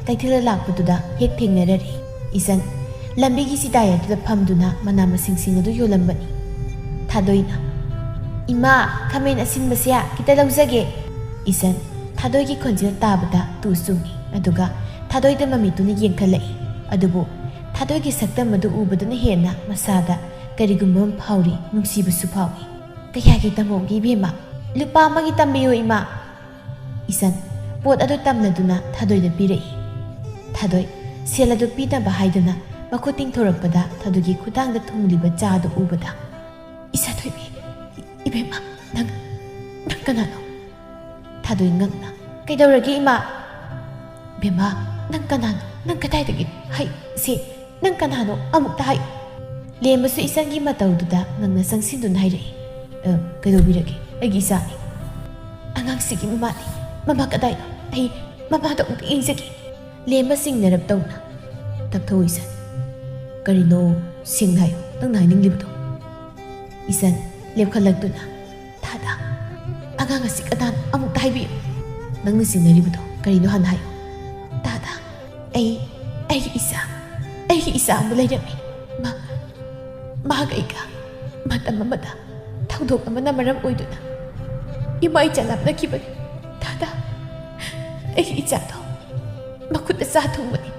ꯀꯩꯊꯦꯜꯗ ꯂꯥꯛꯄꯗꯨꯗ ꯍꯦꯛ ꯊꯦꯡꯅꯔꯔꯤ ꯏꯆꯟ ꯂꯝꯕꯤꯒꯤ ꯆꯤꯗꯥꯏ ꯑꯗꯨꯗ ꯐꯝꯗꯨꯅ ꯃꯅꯥ ꯃꯁꯤꯡꯁꯤꯡ ꯑꯗꯨ ꯌꯣꯜꯂꯝꯕꯅꯤ ꯊꯥꯗꯣꯏꯅ ꯏꯃꯥ ꯈꯥꯃꯦꯟ ꯑꯁꯤꯟꯕꯁꯦ ꯈꯤꯇ ꯂꯧꯖꯒꯦ 이젠 타도이기 건지를 따보다 두숭이 아두가 타도이드 맘이두니 옌칼레이 아두부 타도이기 삭담마도 우부드니 헤나 마사다 그리고문 파우리 뭉시부수 파우이 그야기 따모기 비마 루파마기 땀비요 이마 이산 봇 아두 땀나두나 타도이드 비레이 타도이 셀라두 비다바 하이두나 마코팅 토럭바다 타도기 쿠당다 통리바 짜도 우부다 이사도이비 이베마 난 까나노 타도이 ꯉꯛ나 ꯀꯩꯗꯧꯔꯒꯦ ꯏꯃꯥ ꯕꯦꯃꯥ ꯅꯪ ꯀꯅꯥꯅꯣ ꯅꯪ ꯀꯗꯥꯏꯗꯒꯤ ꯍꯥꯏ ꯁꯤ ꯅꯪ ꯀꯅꯥꯅꯣ ꯑꯃꯨꯛꯇ ꯍꯥꯏ ꯂꯦꯝꯕꯁꯨ ꯏꯆꯟꯒꯤ ꯃꯇꯧꯗꯨꯗ ꯉꯛꯅ ꯆꯪꯁꯤꯟꯗꯨꯅ ꯍꯥꯏꯔꯛꯏ ꯀꯩꯗꯧꯕꯤꯔꯒꯦ ꯑꯩꯒꯤ ꯏꯆꯥꯅꯤ ꯑꯉꯥꯡꯁꯤꯒꯤ ꯃꯃꯥꯅꯤ ꯃꯃꯥ ꯀꯗꯥꯏꯅꯣ ꯑꯩ ꯃꯃꯥꯗꯣ ꯑꯃꯨꯛꯇ ꯌꯦꯡꯖꯒꯦ ꯂꯦꯝꯕ ꯆꯤꯡꯅꯔꯞ ꯇꯧꯅ ꯇꯞꯊꯧ ꯏꯆꯟ ꯀꯔꯤꯅꯣ ꯁꯦꯡꯅ ꯍꯥꯏꯌꯨ ꯅꯪꯅ ꯍꯥꯏꯅꯤꯡꯂꯤꯕꯗꯣ 이젠 lepꯈꯠꯂꯛꯇꯨꯅ ꯊꯥꯗ ꯑꯉꯥꯡ ꯑꯁꯤ ꯀꯅꯥꯅꯣ ꯑꯃꯨꯛꯇ ꯍꯥꯏꯕꯤꯌꯨ ꯅꯪꯅ ꯆꯤꯡꯅꯔꯤꯕꯗꯣ ꯀꯔꯤꯅꯣ ꯍꯥꯟꯅ ꯍꯥꯏꯌꯨ ꯊꯥꯗ ꯑꯩꯒꯤ ꯏꯆꯥ ꯑꯃ ꯂꯩꯔꯝꯃꯤ ꯃꯥꯒ ꯑꯩꯒ ꯃꯇꯝ ꯑꯃꯗ ꯊꯧꯗꯣꯛ ꯑꯃꯅ ꯃꯔꯝ ꯑꯣꯏꯗꯨꯅ ꯏꯃꯥ ꯏꯆꯥ ꯂꯥꯞꯅꯈꯤꯕꯅꯤ ꯊꯥꯗ ꯑꯩꯒꯤ ꯏꯆꯥꯗꯣ ꯃꯈꯨꯠꯇ ꯆꯥ ꯊꯨꯡꯕꯅꯤ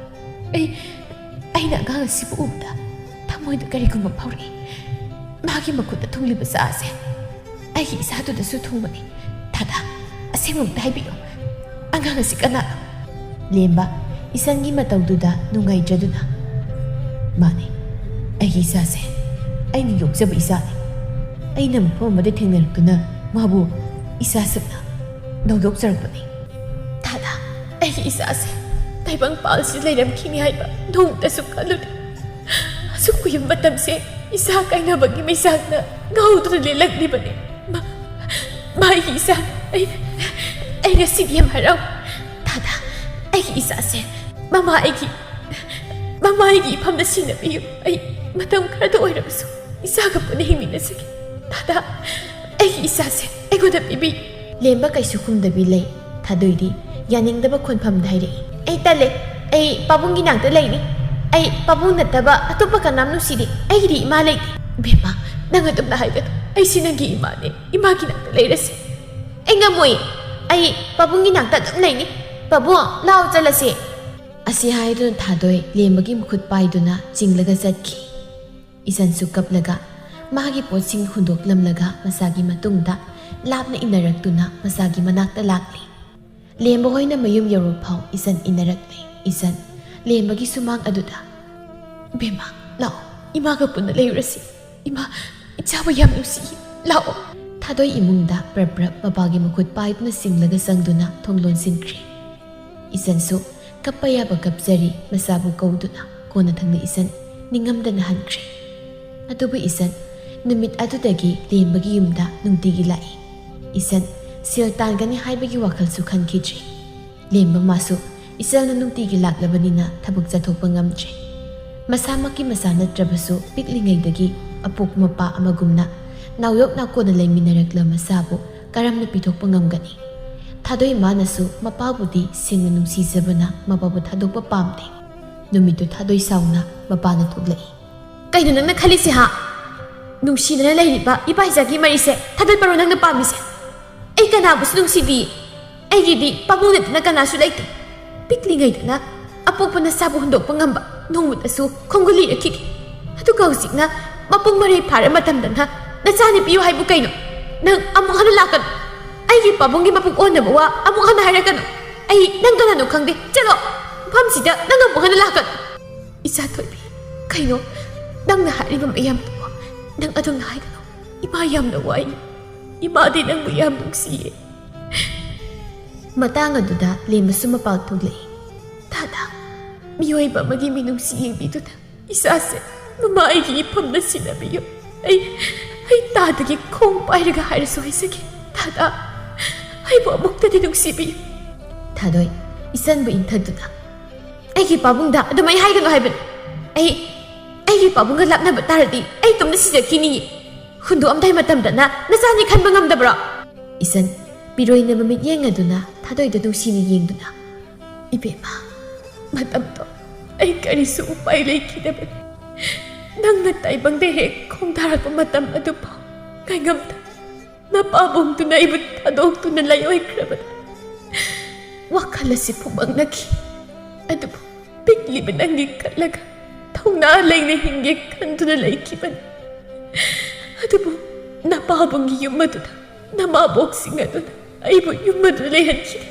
ꯑꯩꯅ ꯑꯉꯥꯡ ꯑꯁꯤꯕꯨ ꯎꯕꯗ ꯊꯃꯣꯏꯗ ꯀꯔꯤꯒꯨꯝꯕ ꯐꯥꯎꯔꯛꯏ 마기 먹고도 통리부 싸세 아기 이사도도 수통문이 다다 아세몽 다이비요 안강아시 까나 렘바 이상기 마다우두다 농가이 저두나 마네 아기 이사세 아이는 욕잡아 이사네 아이는 포마데 탱내르구나 마부 이사습나 너 욕자르구니 다다 아기 이사세 다이방 빠을시 레이람키니 하이바 농다 숲가루리 숲구연 마땀세 이사 까이나버기 미사나 가우드를 릴락리버네 마이 이사 아이가 시비야 말아 다다 아이 이사세 마마 아이기 밤다 시나비요 아이 마담 카라도 오이라면서 이사가 보내 힘이 나서기 다다 아이 이사세 아이고다 비비 렘바 까이수 쿰다비 레이 다도이디 야닝다바 콘팜다 하이레 아이 딸레 아이 빠붕기 낭다 레이니 ꯑꯩ ꯄꯥꯕꯨꯡ ꯅꯠꯇꯕ ꯑꯇꯣꯞꯄ ꯀꯅꯥꯝ ꯅꯨꯡꯁꯤꯗꯦ ꯑꯩꯒꯤꯗꯤ ꯏꯃꯥ ꯂꯩꯇꯦ ꯕꯦꯝꯃ ꯅꯪ ꯑꯗꯨꯝꯅ ꯍꯥꯏꯒꯅꯨ ꯑꯩꯁꯤ ꯅꯪꯒꯤ ꯏꯃꯥꯅꯦ ꯏꯃꯥꯒꯤ ꯅꯥꯛꯇ ꯂꯩꯔꯁꯤ ꯑꯩ ꯉꯝꯃꯣꯏ ꯑꯩ ꯄꯥꯕꯨꯡꯒꯤ ꯅꯥꯛꯇ ꯑꯗꯨꯝ ꯂꯩꯅꯤ ꯄꯥꯕꯨꯡ ꯂꯥꯎ ꯆꯠꯂꯁꯤ ꯑꯁꯤ ꯍꯥꯏꯗꯨꯅ ꯊꯥꯗꯣꯏ ꯂꯦꯝꯕꯒꯤ ꯃꯈꯨꯠ ꯄꯥꯏꯗꯨꯅ ꯆꯤꯡꯂꯒ ꯆꯠꯈꯤ ꯏꯆꯟꯁꯨ ꯀꯞꯂꯒ ꯃꯥꯒꯤ ꯄꯣꯠꯁꯤꯡ ꯍꯨꯟꯗꯣꯛꯂꯝꯂꯒ ꯃꯆꯥꯒꯤ ꯃꯇꯨꯡꯗ ꯂꯥꯞꯅ ꯏꯟꯅꯔꯛꯇꯨꯅ ꯃꯆꯥꯒꯤ ꯃꯅꯥꯛꯇ ꯂꯥꯛꯂꯤ ꯂꯦꯝꯕ ꯍꯣꯏꯅ ꯃꯌꯨꯝ ꯌꯧꯔꯐꯥꯎ 이ꯆꯟ 이나락네 이ꯆꯟ 렘바기 수망 아두다 베마 라오 이마가 뿐나 레유라시 이마 이차바 얌누시 라오 타도이 이뭉다 브브럽 마바기 무굿 파이브나 싱라가 상두나 통론 신크리 이산수 kapayaba kapzari masabu kauduna kona thangna isan ningamdana hankre adubu isan numit adudagi lembagi yumda nungtigi lai isan sil tangani haibagi wakhal su khankidri lemba masu isalna nungtigi laklabanina thabuk chathokpa ngamdre masamaki masana trabasu piklingaidagi apuk mapa amagumna nawyok na kona laiminarakla masabu karamna pithokpa ngamgani Thadoy manasu mapabudi singna nungsisabana mapabu thadokpa pamde numitu thadoy sauna mapana thuglai kaino nangna khalisi ha nungsina lairiba ibaijagi marise thadoy paro nangna pamise ai kana bus nungsidi ai gidi pabuna tna kana su laite piklingai tna apokpana sabu hundokpa ngamba nongmutasu khonguli rakhi atu kausikna mapung mare phara matamdana nachani piyu haibu kaino nang amuk hana lakan 아이기 빠봉기 마북 오는 뭐와 아무 하나 하려가노 아이 난가나노 강대 짜로 밤시다 난가 뭐 하나 라간 이사 토비 카이노 낭나 하리범 이암도 Nang adong nahaygano, ima yam na wai. Ima din ang mayam nung siye. Matang aduda lembasu mapal thuglei. Tada, miyoy ba magiminong siyeng bito na isase, mama ay ipam na sinabiyo. Ay tadagi kong pairaga haraso ay sige. Tada, ay buamok na dinong sibiyo. Tadoy, isan bu intaduna. Ay pabungda, adumay haygano hayban. Ay pabungga lap na bataradi, ay tum na sinakini. Hundo amday matamda na, nasani kan mangamdabra. Isan, biroy na mamit yang aduna, tadoy dadong sini yang duna. Ibema, matamto, ay kariso upay lay kinabat. Nang natay bang dehe, kung darat matam ado pa, kay ngamda, napabong to na ibut tadong to na layo ay krabat. Wakala si pumang nagi, ado po, bigli ba nangyig kalaga, taong naalay na hinggig kanto na lay kiban. Ado po, napabong yung maduna, namaboksing ado na, ay po yung madulayan kita.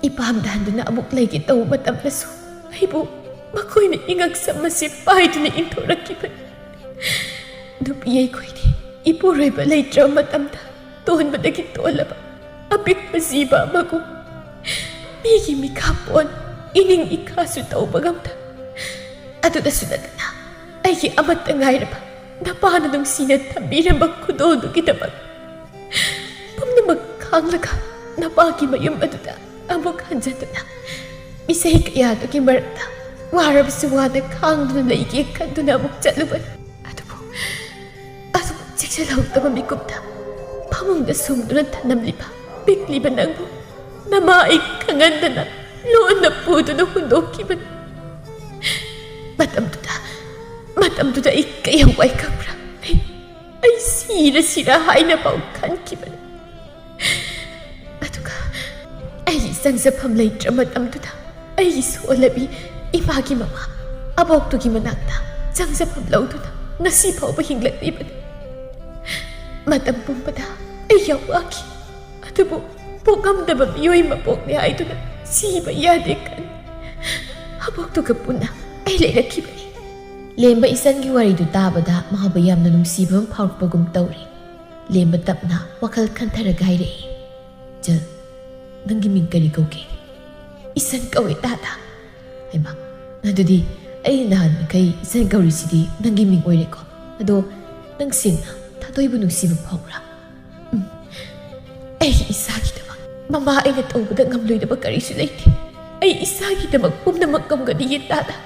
Ipahamdahan doon na amok lay kita umatam na so, ay po, makoy na ingag sa masipay doon na intorak kiban. Nupiyay ko ini, ipuroy balay trauma tamda, doon ba nagitola ba, apik masiba mago. Migi mi kapon, ining ikaso tao bagamda. Ato na sunod na, ay amat na ngayon ba, na paano nung sinatabi na magkudodo kita ba? Pam na magkanglaga, na bagi mayong ato na, amok handya to na. Isay kaya ito kimarata, warap suwa na kang doon na laikik ka doon na amok tsaluban. Ato po, siksalaw ito mamikop na, pamong na sumdo ng tanamlipa, bikliban ang mo. Namaik kanganda na, loon na po doon ang hundok kiban. Matamdo na ikayaway kabra. Ay sira-sirahay na paukan kiban. Ato ka, ay isang sa pamlay matamdo na, ay iso alabi, imagi mama, abok to gimanak na, sang sa pamlaw to na, nasipaw pa hinglat na iban. Matampong pa na, ay yawaki. Ato po, pokam na babiyoy mapok niya ito na siba yadekan. Habok to kapuna ay laylaki ba ni? Lemba isan giwari do tabada makabayam na nung sibang pagpagum tawri. Lemba tap na wakal kantaragay rin. Jal, nang giming karigaw ke. Isan kaway tata. Ay ma, nadudi ay nahan kay isan kawri sidi nang giming oire ko. Ado, nang sing na tatoy bu nung sibang pawra. Ay isagi na mama ay nataw ba ng ngamloy na magkarisulay ni? Ay isagi na magpum na magkamganiyin tata.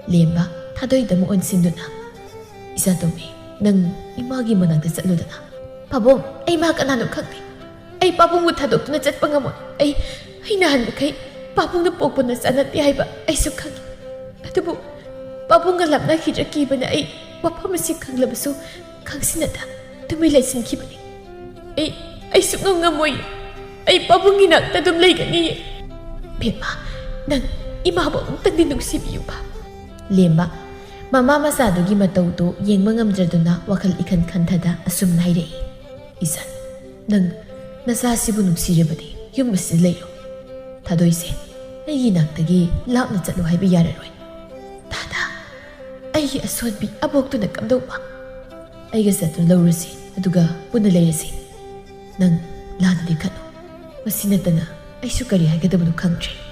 Lemba, tadoy da mo onsin doon na. Isa tumi, nang imagi mo nang dasalo na. Pabong, ay makananong kang ni. Ay pabong mo tadok na chat pangamon. Ay nahan na kay pabong na pokpo na sana tiyay ba ay sukang. At po, pabong alam na hidrakiba na ay wapamasip kang labaso kang sinata. Tumilay sin kiba ni. Ay sukang ngamoy. Ay pabong ginak na dumlay kaniya. Pema, nang imabong tagdinong sibiyo pa. Lemba, mamamasado gi matauto yung mangamdrado na wakal ikan kantada asum na hirei. Isan, nang nasasibo nung siribadi, yung masilayo. Tadoy sen, ay ginagtagi lap na tsalo hay biyararoy. Tada, ay aswad bi abok to nagkamdaw pa. Ay gasat na lawrasi, aduga punalayasi. Nang lana di kano, masinata na ay sukari hay gadabo nung kangtri.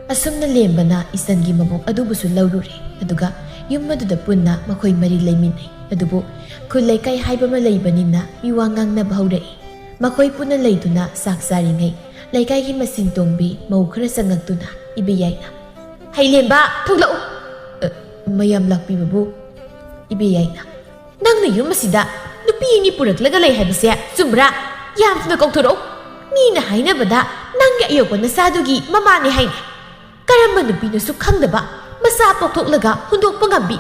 Asum na lemba na isan gimabong adubo su lawruri, aduga yung madudapun na makoy marilay minay. Adubo, kulay kay hayba malaybanin na miwangang na bahawray. Makoy po na layto na saksari ngay, lay kay himasintong bi maukra sa ngagto na, ibiyay na. Hay lemba, tuglao! Mayam lakpi mabu, ibiyay na. Nang na yung masida, nupiyin ni purak lagalay habisya, sumbra, yam na kong turo. Minahay na bada, nang yayaw ko na sadugi, mamani hay na. Karamba na pinusukang na ba, masapok laga, hundok pangambi.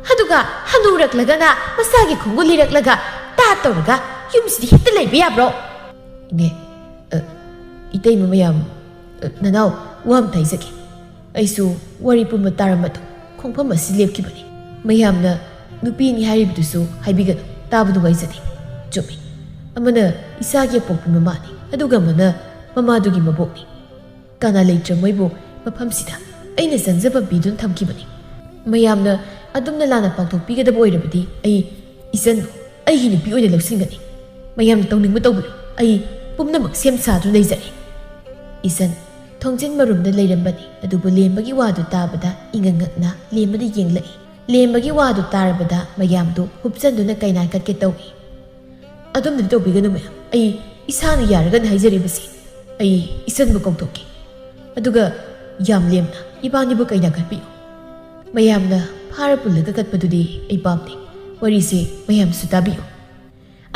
Haduga, hanurak laga na, masagi kong gulirak laga, tataw laga, yung misdi hitalay biya bro. Ine, itay mamayam, nanaw, wam tayo saki. Ay so, wari po mataram mato, kung pa masilip ki ba ni. Mayam na, nupi ni harib duso, haibigan, tabo nung ay sati. Jumi, ama na, isagi po po mamani, haduga mana, mamadugi mabok ni. Kana lay tramoy bo, mapamsida ay nasanza pa bidon tamki ba ni. Mayam na ꯑꯗꯨꯝꯅ ꯂꯥꯟꯅ ꯄꯥꯡꯊꯣꯛꯄꯤꯒꯗꯕ ꯑꯣꯏꯔꯕꯗꯤ ꯑꯩ ꯏꯆꯟꯕꯨ ꯑꯩꯒꯤ ꯅꯨꯄꯤ ꯑꯣꯏꯅ ꯂꯧꯁꯤꯟꯒꯅꯤ꯫ ꯃꯌꯥꯝꯅ ꯇꯧꯅꯤꯡꯕ ꯇꯧꯕꯤꯔꯣ, ꯑꯩ ꯄꯨꯝꯅꯃꯛ ꯁꯦꯝ ꯁꯥꯗꯨꯅ ꯂꯩꯖꯔꯦ꯫ ꯏꯆꯟ ꯊꯣꯡꯖꯤꯟ ꯃꯔꯨꯝꯗ ꯂꯩꯔꯝꯕꯅꯤ, ꯑꯗꯨꯕꯨ ꯂꯦꯝꯕꯒꯤ ꯋꯥꯗꯨ ꯇꯥꯕꯗ ꯏꯉꯛꯉꯛꯅ ꯂꯦꯝꯕꯗ ꯌꯦꯡꯂꯛꯏ꯫ ꯂꯦꯝꯕꯒꯤ ꯋꯥꯗꯨ ꯇꯥꯔꯕꯗ ꯃꯌꯥꯝꯗꯨ ꯍꯨꯞꯆꯟꯗꯨꯅ ꯀꯩꯅꯥꯀꯠꯀꯦ ꯇꯧꯏ꯫ ꯑꯗꯨꯝꯅꯗꯤ ꯇꯧꯕꯤꯒꯅꯨ ꯃꯌꯥꯝ, ꯑꯩ ꯏꯁꯥꯅ ꯌꯥꯔꯒꯅ ꯍꯥꯏꯖꯔꯤꯕꯁꯤ꯫ ꯑꯩ ꯏꯆꯟꯕꯨ ꯀꯧꯊꯣꯛꯀꯦ, ꯑꯗꯨꯒ ꯌꯥꯝ ꯂꯦꯝꯅ ꯏꯕꯥꯅꯤꯕꯨ ꯀꯩꯅꯥꯀꯠꯄꯤꯌꯨ꯫ ꯃꯌꯥꯝꯅ ꯐꯥꯔ ꯄꯨꯜꯂꯒ ꯀꯠꯄꯗꯨꯗꯤ ꯑꯩ ꯄꯥꯝꯗꯦ꯫ ꯋꯥꯔꯤꯁꯦ ꯃꯌꯥꯝꯁꯨ ꯇꯥꯕꯤꯌꯨ꯫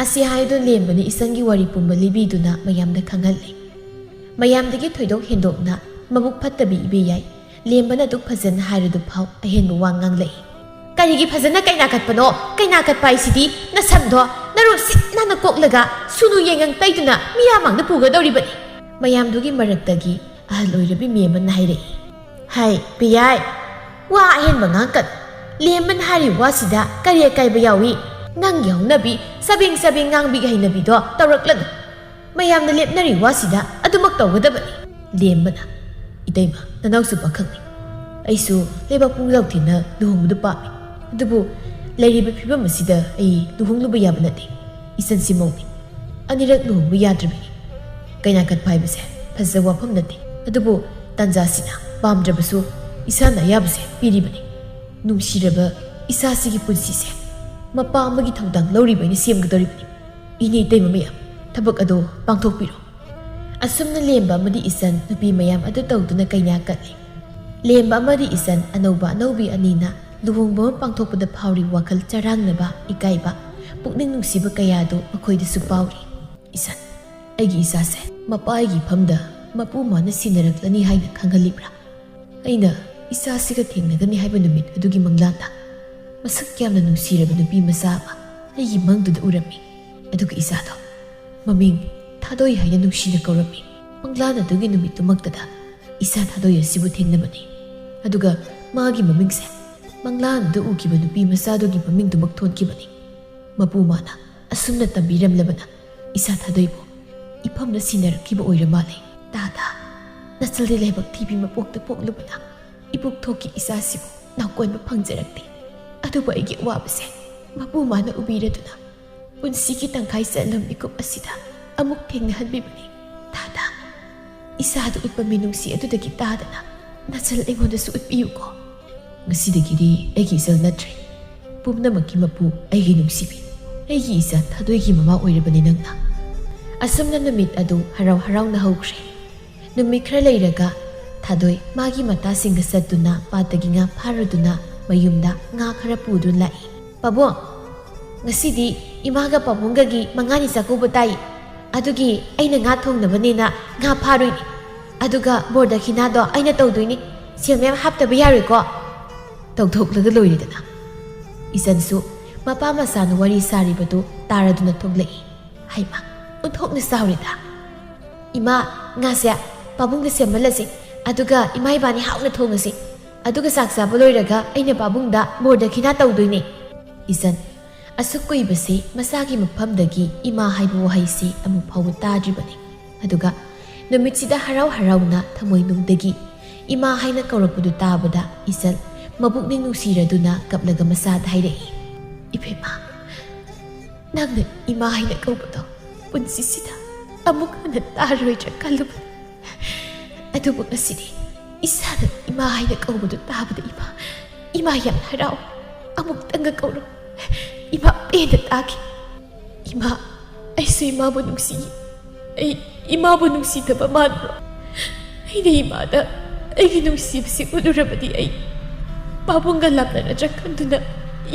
ꯑꯁꯤ ꯍꯥꯏꯗꯨꯅ ꯂꯦꯝꯕꯅ ꯏꯆꯟꯒꯤ ꯋꯥꯔꯤ ꯄꯨꯝꯕ ꯂꯤꯕꯤꯗꯨꯅ ꯃꯌꯥꯝꯗ ꯈꯪꯍꯜꯂꯤ꯫ ꯃꯌꯥꯝꯗꯒꯤ ꯊꯣꯏꯗꯣꯛ ꯍꯦꯟꯗꯣꯛꯅ ꯃꯕꯨꯛ ꯐꯠꯇꯕꯤ ꯏꯕꯦꯌꯥꯏ ꯂꯦꯝꯕꯅ ꯑꯗꯨꯛ ꯐꯖꯅ ꯍꯥꯏꯔꯗꯨ ꯐꯥꯎ ꯑꯍꯦꯟꯕ ꯋꯥ ꯉꯥꯡꯂꯛꯏ꯫ ꯀꯔꯤꯒꯤ ꯐꯖꯅ ꯀꯩꯅꯥꯀꯠꯄꯅꯣ? ꯀꯩꯅꯥꯀꯠꯄ ꯍꯥꯏꯁꯤꯗꯤ ꯅꯁꯝꯗꯣ ꯅꯔꯨ ꯁꯤꯠ ꯅꯥꯟꯅ ꯀꯣꯛꯂꯒ ꯁꯨꯅꯨ ꯌꯦꯡꯉꯪ ꯇꯩꯗꯨꯅ ꯃꯤꯌꯥꯝꯃꯥꯡꯗ ꯄꯨꯒꯗꯧꯔꯤꯕꯅꯤ꯫ ꯃꯌꯥꯝꯗꯨꯒꯤ ꯃꯔꯛꯇꯒꯤ ꯑꯍꯜ ꯑꯣꯏꯔꯕꯤ ꯃꯤ ꯑꯃꯅ ꯍꯥꯏꯔꯛꯏ꯫ ꯍꯥꯏ ꯕꯦꯌꯥꯏ, ꯋꯥ ꯑꯍꯦꯟꯕ ꯉꯥꯡꯀꯅꯨ꯫ ꯂꯦꯝꯕꯅ ꯍꯥꯏꯔꯤꯕ ꯋꯥꯁꯤꯗ ꯀꯔꯤ ꯑꯀꯥꯏꯕ ꯌꯥꯎꯏ? ꯅꯪꯒꯤ ꯍꯧꯅꯕꯤ ꯆꯕꯦꯡ ꯆꯕꯦꯡ ꯉꯥꯡꯕꯤꯒꯤ ꯍꯩꯅꯕꯤꯗꯣ ꯇꯧꯔꯛꯂꯅꯨ꯫ ꯃꯌꯥꯝꯅ ꯂꯦꯞꯅꯔꯤ ꯋꯥꯁꯤꯗ ꯑꯗꯨꯃꯛ ꯇꯧꯒꯗꯕꯅꯤ꯫ ꯂꯦꯝꯕꯅ ꯏꯇꯩꯃ, ꯅꯅꯥꯎꯁꯨ ꯄꯥꯈꯪꯅꯤ, ꯑꯩꯁꯨ ꯂꯩꯕꯥꯛ ꯄꯨꯡꯖꯥꯎꯊꯦꯟꯅ ꯂꯨꯍꯣꯡꯕꯗꯨ ꯄꯥꯝꯃꯤ꯫ ꯑꯗꯨꯕꯨ ꯂꯩꯔꯤꯕ ꯐꯤꯕꯝ ꯑꯁꯤꯗ ꯑꯩ ꯂꯨꯍꯣꯡꯂꯨꯕ ꯌꯥꯕ ꯅꯠꯇꯦ꯫ ꯏꯆꯟꯁꯤ ꯃꯧꯅꯤ, ꯑꯅꯤꯔꯛ ꯂꯨꯍꯣꯡꯕ ꯌꯥꯗ꯭ꯔꯤꯕꯅꯤ꯫ ꯀꯩꯅꯥꯀꯠꯄ ꯍꯥꯏꯕꯁꯦ ꯐꯖꯕ ꯋꯥꯐꯝ ꯅꯠꯇꯦ, ꯑꯗꯨꯕꯨ ꯇꯥꯟꯖꯥꯁꯤꯅ ꯄꯥꯝꯗ꯭ꯔꯕꯁꯨ ꯏꯁꯥꯅ ꯑꯌꯥꯕꯁꯦ ꯄꯤꯔꯤꯕꯅꯤ꯫ ꯅꯨꯡꯁꯤꯔꯕ ꯏꯆꯥꯁꯤꯒꯤ ꯄꯨꯟꯁꯤꯁꯦ ꯃꯄꯥ ꯑꯃꯒꯤ ꯊꯧꯗꯥꯡ ꯂꯧꯔꯤꯕꯅꯤ ꯁꯦꯝꯒꯗꯧꯔꯤꯕꯅꯤ꯫ ꯏꯅꯦ ꯏꯇꯩꯃ ꯃꯌꯥꯝ, ꯊꯕꯛ ꯑꯗꯣ ꯄꯥꯡꯊꯣꯛꯄꯤꯔꯣ꯫ ꯑꯁꯨꯝꯅ ꯂꯦꯝꯕ ꯑꯃꯗꯤ ꯏꯆꯟ ꯅꯨꯄꯤ ꯃꯌꯥꯝ ꯑꯗꯨ ꯇꯧꯗꯨꯅ ꯀꯩꯅꯥ ꯀꯠꯂꯤ꯫ ꯂꯦꯝꯕ ꯑꯃꯗꯤ ꯏꯆꯟ ꯑꯅꯧꯕ ꯑꯅꯧꯕꯤ ꯑꯅꯤꯅ ꯂꯨꯍꯣꯡꯕ ꯑꯃ ꯄꯥꯡꯊꯣꯛꯄꯗ ꯐꯥꯎꯔꯤꯕ ꯋꯥꯈꯜ ꯆꯔꯥꯡꯅꯕ, ꯏꯀꯥꯏꯕ, ꯄꯨꯛꯅꯤꯡ ꯅꯨꯡꯁꯤꯕ ꯀꯌꯥꯗꯨ ꯃꯈꯣꯏꯗꯁꯨ ꯐꯥꯎꯔꯤ꯫ ꯏꯆꯟ, ꯑꯩꯒꯤ ꯏꯆꯥꯁꯦ ꯃꯄꯥ ꯑꯩꯒꯤ ꯏꯐꯝꯗ ꯃꯄꯨ ꯃꯥꯅ ꯁꯤꯟꯅꯔꯛꯂꯅꯤ ꯍꯥꯏꯅ ꯈꯪꯍꯜꯂꯤꯕ꯭ꯔꯥ? ꯑꯩꯅ ꯏꯆꯥꯁꯤꯒ ꯊꯦꯡꯅꯒꯅꯤ ꯍꯥꯏꯕ ꯅꯨꯃꯤꯠ ꯑꯗꯨꯒꯤ ꯃꯪꯂꯥꯟꯗ ꯃꯁꯛ ꯌꯥꯝꯅ ꯅꯨꯡꯁꯤꯔꯕ ꯅꯨꯄꯤ ꯃꯆꯥ ꯑꯃ ꯑꯩꯒꯤ ꯃꯪꯗꯨꯗ ꯎꯔꯝꯃꯤ꯫ ꯑꯗꯨꯒ ꯏꯆꯥꯗꯣ ꯃꯃꯤꯡ ꯊꯥꯗꯣꯏ ꯍꯥꯏꯅ ꯅꯨꯡꯁꯤꯅ ꯀꯧꯔꯝꯃꯤ꯫ ꯃꯪꯂꯥꯟ ꯑꯗꯨꯒꯤ ꯅꯨꯃꯤꯠꯇꯨꯃꯛꯇꯗ ꯏꯆꯥ ꯊꯥꯗꯣꯏ ꯑꯁꯤꯕꯨ ꯊꯦꯡꯅꯕꯅꯤ꯫ ꯑꯗꯨꯒ ꯃꯥꯒꯤ ꯃꯃꯤꯡꯁꯦ ꯃꯪꯂꯥꯟꯗ ꯎꯈꯤꯕ ꯅꯨꯄꯤ ꯃꯆꯥꯗꯨꯒꯤ ꯃꯃꯤꯡꯗꯨꯃꯛ ꯊꯣꯟꯈꯤꯕꯅꯤ꯫ ꯃꯄꯨ ꯃꯥꯅ ꯑꯁꯨꯝꯅ ꯇꯝꯕꯤꯔꯝꯂꯕꯅ ꯏꯆꯥ ꯊꯥꯗꯣꯏꯕꯨ ꯏꯐꯝꯅ ꯁꯤꯟꯅꯔꯛꯈꯤꯕ ꯑꯣꯏꯔ ꯃꯥꯜꯂꯦ꯫ ꯇꯥꯗ ꯅꯆꯜꯗꯤ ꯂꯥꯏꯕꯛ ꯊꯤꯕꯤ ꯃꯄꯣꯛꯇ ꯄꯣꯛꯂꯨꯕꯅ ꯏꯄꯨꯛ ꯊꯣꯛꯀꯤ ꯏꯆꯥꯁꯤꯕꯨ ꯅꯥꯎꯀꯣꯟꯕ ꯐꯪꯖꯔꯛꯇꯦ꯫ ꯑꯗꯨꯕꯨ ꯑꯩꯒꯤ ꯑꯋꯥꯕꯁꯦ ꯃꯄꯨ ꯃꯥꯅ ꯎꯕꯤꯔꯗꯨꯅ ꯄꯨꯟꯁꯤꯒꯤ ꯇꯪꯈꯥꯏ ꯆꯠꯂꯝ ꯃꯤꯀꯨꯞ ꯑꯁꯤꯗ ꯑꯃꯨꯛ ꯊꯦꯡꯅꯍꯟꯕꯤꯕꯅꯤ꯫ ꯇꯥꯗ ꯏꯆꯥꯗ ꯎꯠꯄ ꯃꯤꯅꯨꯡꯁꯤ ꯑꯗꯨꯗꯒꯤ ꯇꯥꯗꯅ ꯅꯆꯜ ꯑꯩꯉꯣꯟꯗꯁꯨ ꯎꯠꯄꯤꯌꯨꯀꯣ꯫ ꯉꯁꯤꯗꯒꯤꯗꯤ ꯑꯩꯒꯤ ꯏꯆꯜ ꯅꯠꯇ꯭ꯔꯦ, ꯄꯨꯝꯅꯃꯛꯀꯤ ꯃꯄꯨ ꯑꯩꯒꯤ ꯅꯨꯡꯁꯤꯕꯤ, ꯑꯩꯒꯤ ꯏꯆꯥ ꯊꯥꯗꯣꯏꯒꯤ ꯃꯃꯥ ꯑꯣꯏꯔꯕꯅꯤ ꯅꯪꯅ꯫ ꯑꯁꯨꯝꯅ ꯅꯨꯃꯤꯠ ꯑꯗꯨ ꯍꯔꯥꯎ ꯍꯔꯥꯎꯅ ꯍꯧꯈ꯭ꯔꯦ꯫ ꯅꯨꯃꯤꯠ ꯈꯔ ꯂꯩꯔꯒ ꯊꯥꯗꯣꯏ ꯃꯥꯒꯤ ꯃꯇꯥꯁꯤꯡꯒ ꯆꯠꯇꯨꯅ ꯄꯥꯠꯇꯒꯤ ꯉꯥ ꯐꯥꯔꯨꯗꯨꯅ ꯃꯌꯨꯝꯗ ꯉꯥ ꯈꯔ ꯄꯨꯗꯨꯅ ꯂꯥꯛꯏ꯫ ꯄꯥꯕꯨꯡ, ꯉꯁꯤꯗꯤ ꯏꯃꯥꯒ ꯄꯥꯕꯨꯡꯒꯒꯤ ꯃꯉꯥꯅꯤ ꯆꯥꯛꯀꯧꯕ ꯇꯥꯏ, ꯑꯗꯨꯒꯤ ꯑꯩꯅ ꯉꯥ ꯊꯣꯡꯅꯕꯅꯤꯅ ꯉꯥ ꯐꯥꯔꯣꯏꯅꯤ, ꯑꯗꯨꯒ ꯕꯣꯔꯗꯈꯤꯅꯥꯗꯣ ꯑꯩꯅ ꯇꯧꯗꯣꯏꯅꯤ꯫ ꯁꯦꯜ ꯃꯌꯥꯝ ꯍꯥꯞꯇꯕ ꯌꯥꯔꯣꯏꯀꯣ? ꯇꯧꯊꯣꯛꯂꯒ ꯂꯣꯏꯔꯦꯗꯅ꯫ ꯏꯆꯟꯁꯨ ꯃꯄꯥ ꯃꯆꯥꯅ ꯋꯥꯔꯤ ꯁꯥꯔꯤꯕꯗꯨ ꯇꯥꯔꯗꯨꯅ ꯊꯣꯛꯂꯛꯏ꯫ ꯍꯩꯃꯥ, ꯑꯣꯟꯊꯣꯛꯅ ꯆꯥꯎꯔꯦꯗ! ꯏꯃꯥ, ꯉꯥꯁꯦ ꯄꯥꯕꯨꯡꯗ ꯁꯦꯝꯍꯜꯂꯁꯤ, ꯑꯗꯨꯒ ꯏꯃꯥ ꯏꯕꯥꯅꯤ ꯍꯥꯎꯅ ꯊꯣꯡꯉꯁꯤ, ꯑꯗꯨꯒ ꯆꯥꯛ ꯆꯥꯕ ꯂꯣꯏꯔꯒ ꯑꯩꯅ ꯄꯥꯕꯨꯡꯗ ꯕꯣꯔꯗꯈꯤꯅꯥ ꯇꯧꯗꯣꯏꯅꯤ꯫ ꯏꯆꯟ ꯑꯁꯨꯛ ꯀꯨꯏꯕꯁꯤ ꯃꯁꯥꯒꯤ ꯃꯐꯝꯗꯒꯤ ꯏꯃꯥ ꯍꯥꯏꯕ ꯋꯥꯍꯩꯁꯤ ꯑꯃꯨꯛ ꯐꯥꯎꯕ ꯇꯥꯗ꯭ꯔꯤꯕꯅꯤ꯫ ꯑꯗꯨꯒ ꯅꯨꯃꯤꯠꯁꯤꯗ ꯍꯔꯥꯎ ꯍꯔꯥꯎꯅ ꯊꯃꯣꯏꯅꯨꯡꯗꯒꯤ ꯏꯃꯥ ꯍꯥꯏꯅ ꯀꯧꯔꯛꯄꯗꯨ ꯇꯥꯕꯗ ꯏꯆꯟ ꯃꯕꯨꯛꯅꯤꯡ ꯅꯨꯡꯁꯤꯔꯗꯨꯅ ꯀꯞꯂꯒ ꯃꯆꯥꯗ ꯍꯥꯏꯔꯛꯏ꯫ ꯏꯕꯦꯝꯃ, ꯅꯪꯅ ꯏꯃꯥ ꯍꯥꯏꯅ ꯀꯧꯕꯗꯣ ꯄꯨꯟꯁꯤꯁꯤꯗ ꯑꯃꯨꯛ ꯍꯟꯅ ꯇꯥꯔꯣꯏꯗ꯭ꯔꯥ ꯈꯜꯂꯨꯕꯅꯤ, ꯑꯗꯨꯕꯨ ꯉꯁꯤꯗꯤ ꯏꯁꯥꯅ ꯏꯃꯥ ꯍꯥꯏꯅ ꯀꯧꯕꯗꯨ ꯇꯥꯕꯗ ꯏꯃꯥ ꯌꯥꯝ ꯍꯔꯥꯎ꯫ ꯑꯃꯨꯛꯇꯪꯒ ꯀꯧꯔꯣ, ꯏꯃꯥ ꯄꯦꯟꯅ ꯇꯥꯈꯤ꯫ ꯏꯃꯥ, ꯑꯩꯁꯨ ꯏꯃꯥꯕꯨ ꯅꯨꯡꯁꯤꯌꯦ꯫ ꯑꯩ ꯏꯃꯥꯕꯨ ꯅꯨꯡꯁꯤꯗꯕ ꯃꯥꯟꯕ꯭ꯔꯣ? ꯑꯩꯅ ꯏꯃꯥꯗ ꯑꯩꯒꯤ ꯅꯨꯡꯁꯤꯕꯁꯤ ꯎꯠꯂꯨꯔꯕꯗꯤ ꯑꯩ ꯄꯥꯕꯨꯡꯒ ꯂꯥꯞꯅꯔꯗ꯭ꯔꯥ ꯈꯟꯗꯨꯅ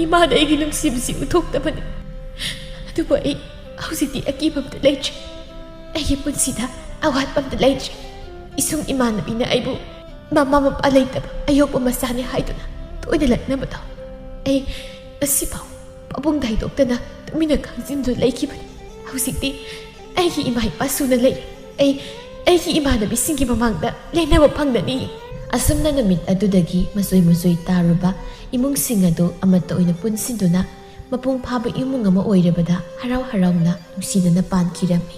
ꯏꯃꯥꯗ ꯑꯩꯒꯤ ꯅꯨꯡꯁꯤꯕꯁꯤ ꯎꯠꯊꯣꯛꯇꯕꯅꯤ꯫ ꯑꯗꯨꯕꯨ ꯑꯩ ꯍꯧꯖꯤꯛꯇꯤ ꯑꯀꯤꯕ ꯑꯝꯇ ꯂꯩꯇ꯭ꯔꯦ, ꯑꯩꯒꯤ ꯄꯨꯟꯁꯤꯗ ꯑꯋꯥꯠꯄ ꯑꯝꯇ ꯂꯩꯇ꯭ꯔꯦ꯫ ꯏꯁꯨꯡ ꯏꯃꯥꯟꯅꯕꯤꯅ ꯑꯩꯕꯨ ꯃꯃꯥ ꯃꯄꯥ ꯂꯩꯇꯕ ꯑꯌꯣꯛꯄ ꯃꯆꯥꯅꯤ ꯍꯥꯏꯗꯨꯅ ꯇꯣꯏꯅ ꯂꯛꯅꯕꯗꯣ ꯑꯩ ꯉꯁꯤꯐꯥꯎ ꯄꯥꯕꯨꯡꯗ ꯍꯥꯏꯗꯣꯛꯇꯅ ꯇꯨꯃꯤꯟꯅ ꯈꯥꯡꯖꯤꯟꯗꯨꯅ ꯂꯩꯈꯤꯕꯅꯤ꯫ ꯍꯧꯖꯤꯛꯇꯤ ꯑꯩꯒꯤ ꯏꯃꯥ ꯏꯄꯥ ꯁꯨꯅ ꯂꯩꯔꯦ, ꯑꯩꯒꯤ ꯏꯃꯥꯟꯅꯕꯤꯁꯤꯡꯒꯤ ꯃꯃꯥꯡꯗ ꯂꯦꯟꯅꯕ ꯐꯪꯒꯅꯤ꯫ ꯑꯁꯨꯝꯅ ꯅꯨꯃꯤꯠ ꯑꯗꯨꯗꯒꯤ ꯃꯆꯣꯏ ꯃꯆꯣꯏ ꯇꯥꯔꯨꯕ ꯏꯃꯨꯡꯁꯤꯡ ꯑꯗꯨ ꯑꯃꯠꯇ ꯑꯣꯏꯅ ꯄꯨꯟꯁꯤꯟꯗꯨꯅ ꯃꯄꯨꯡ ꯐꯥꯕ ꯏꯃꯨꯡ ꯑꯃ ꯑꯣꯏꯔꯕꯗ ꯍꯔꯥꯎ ꯍꯔꯥꯎꯅ ꯅꯨꯡꯁꯤꯅꯅ ꯄꯥꯟꯈꯤꯔꯝꯃꯤ꯫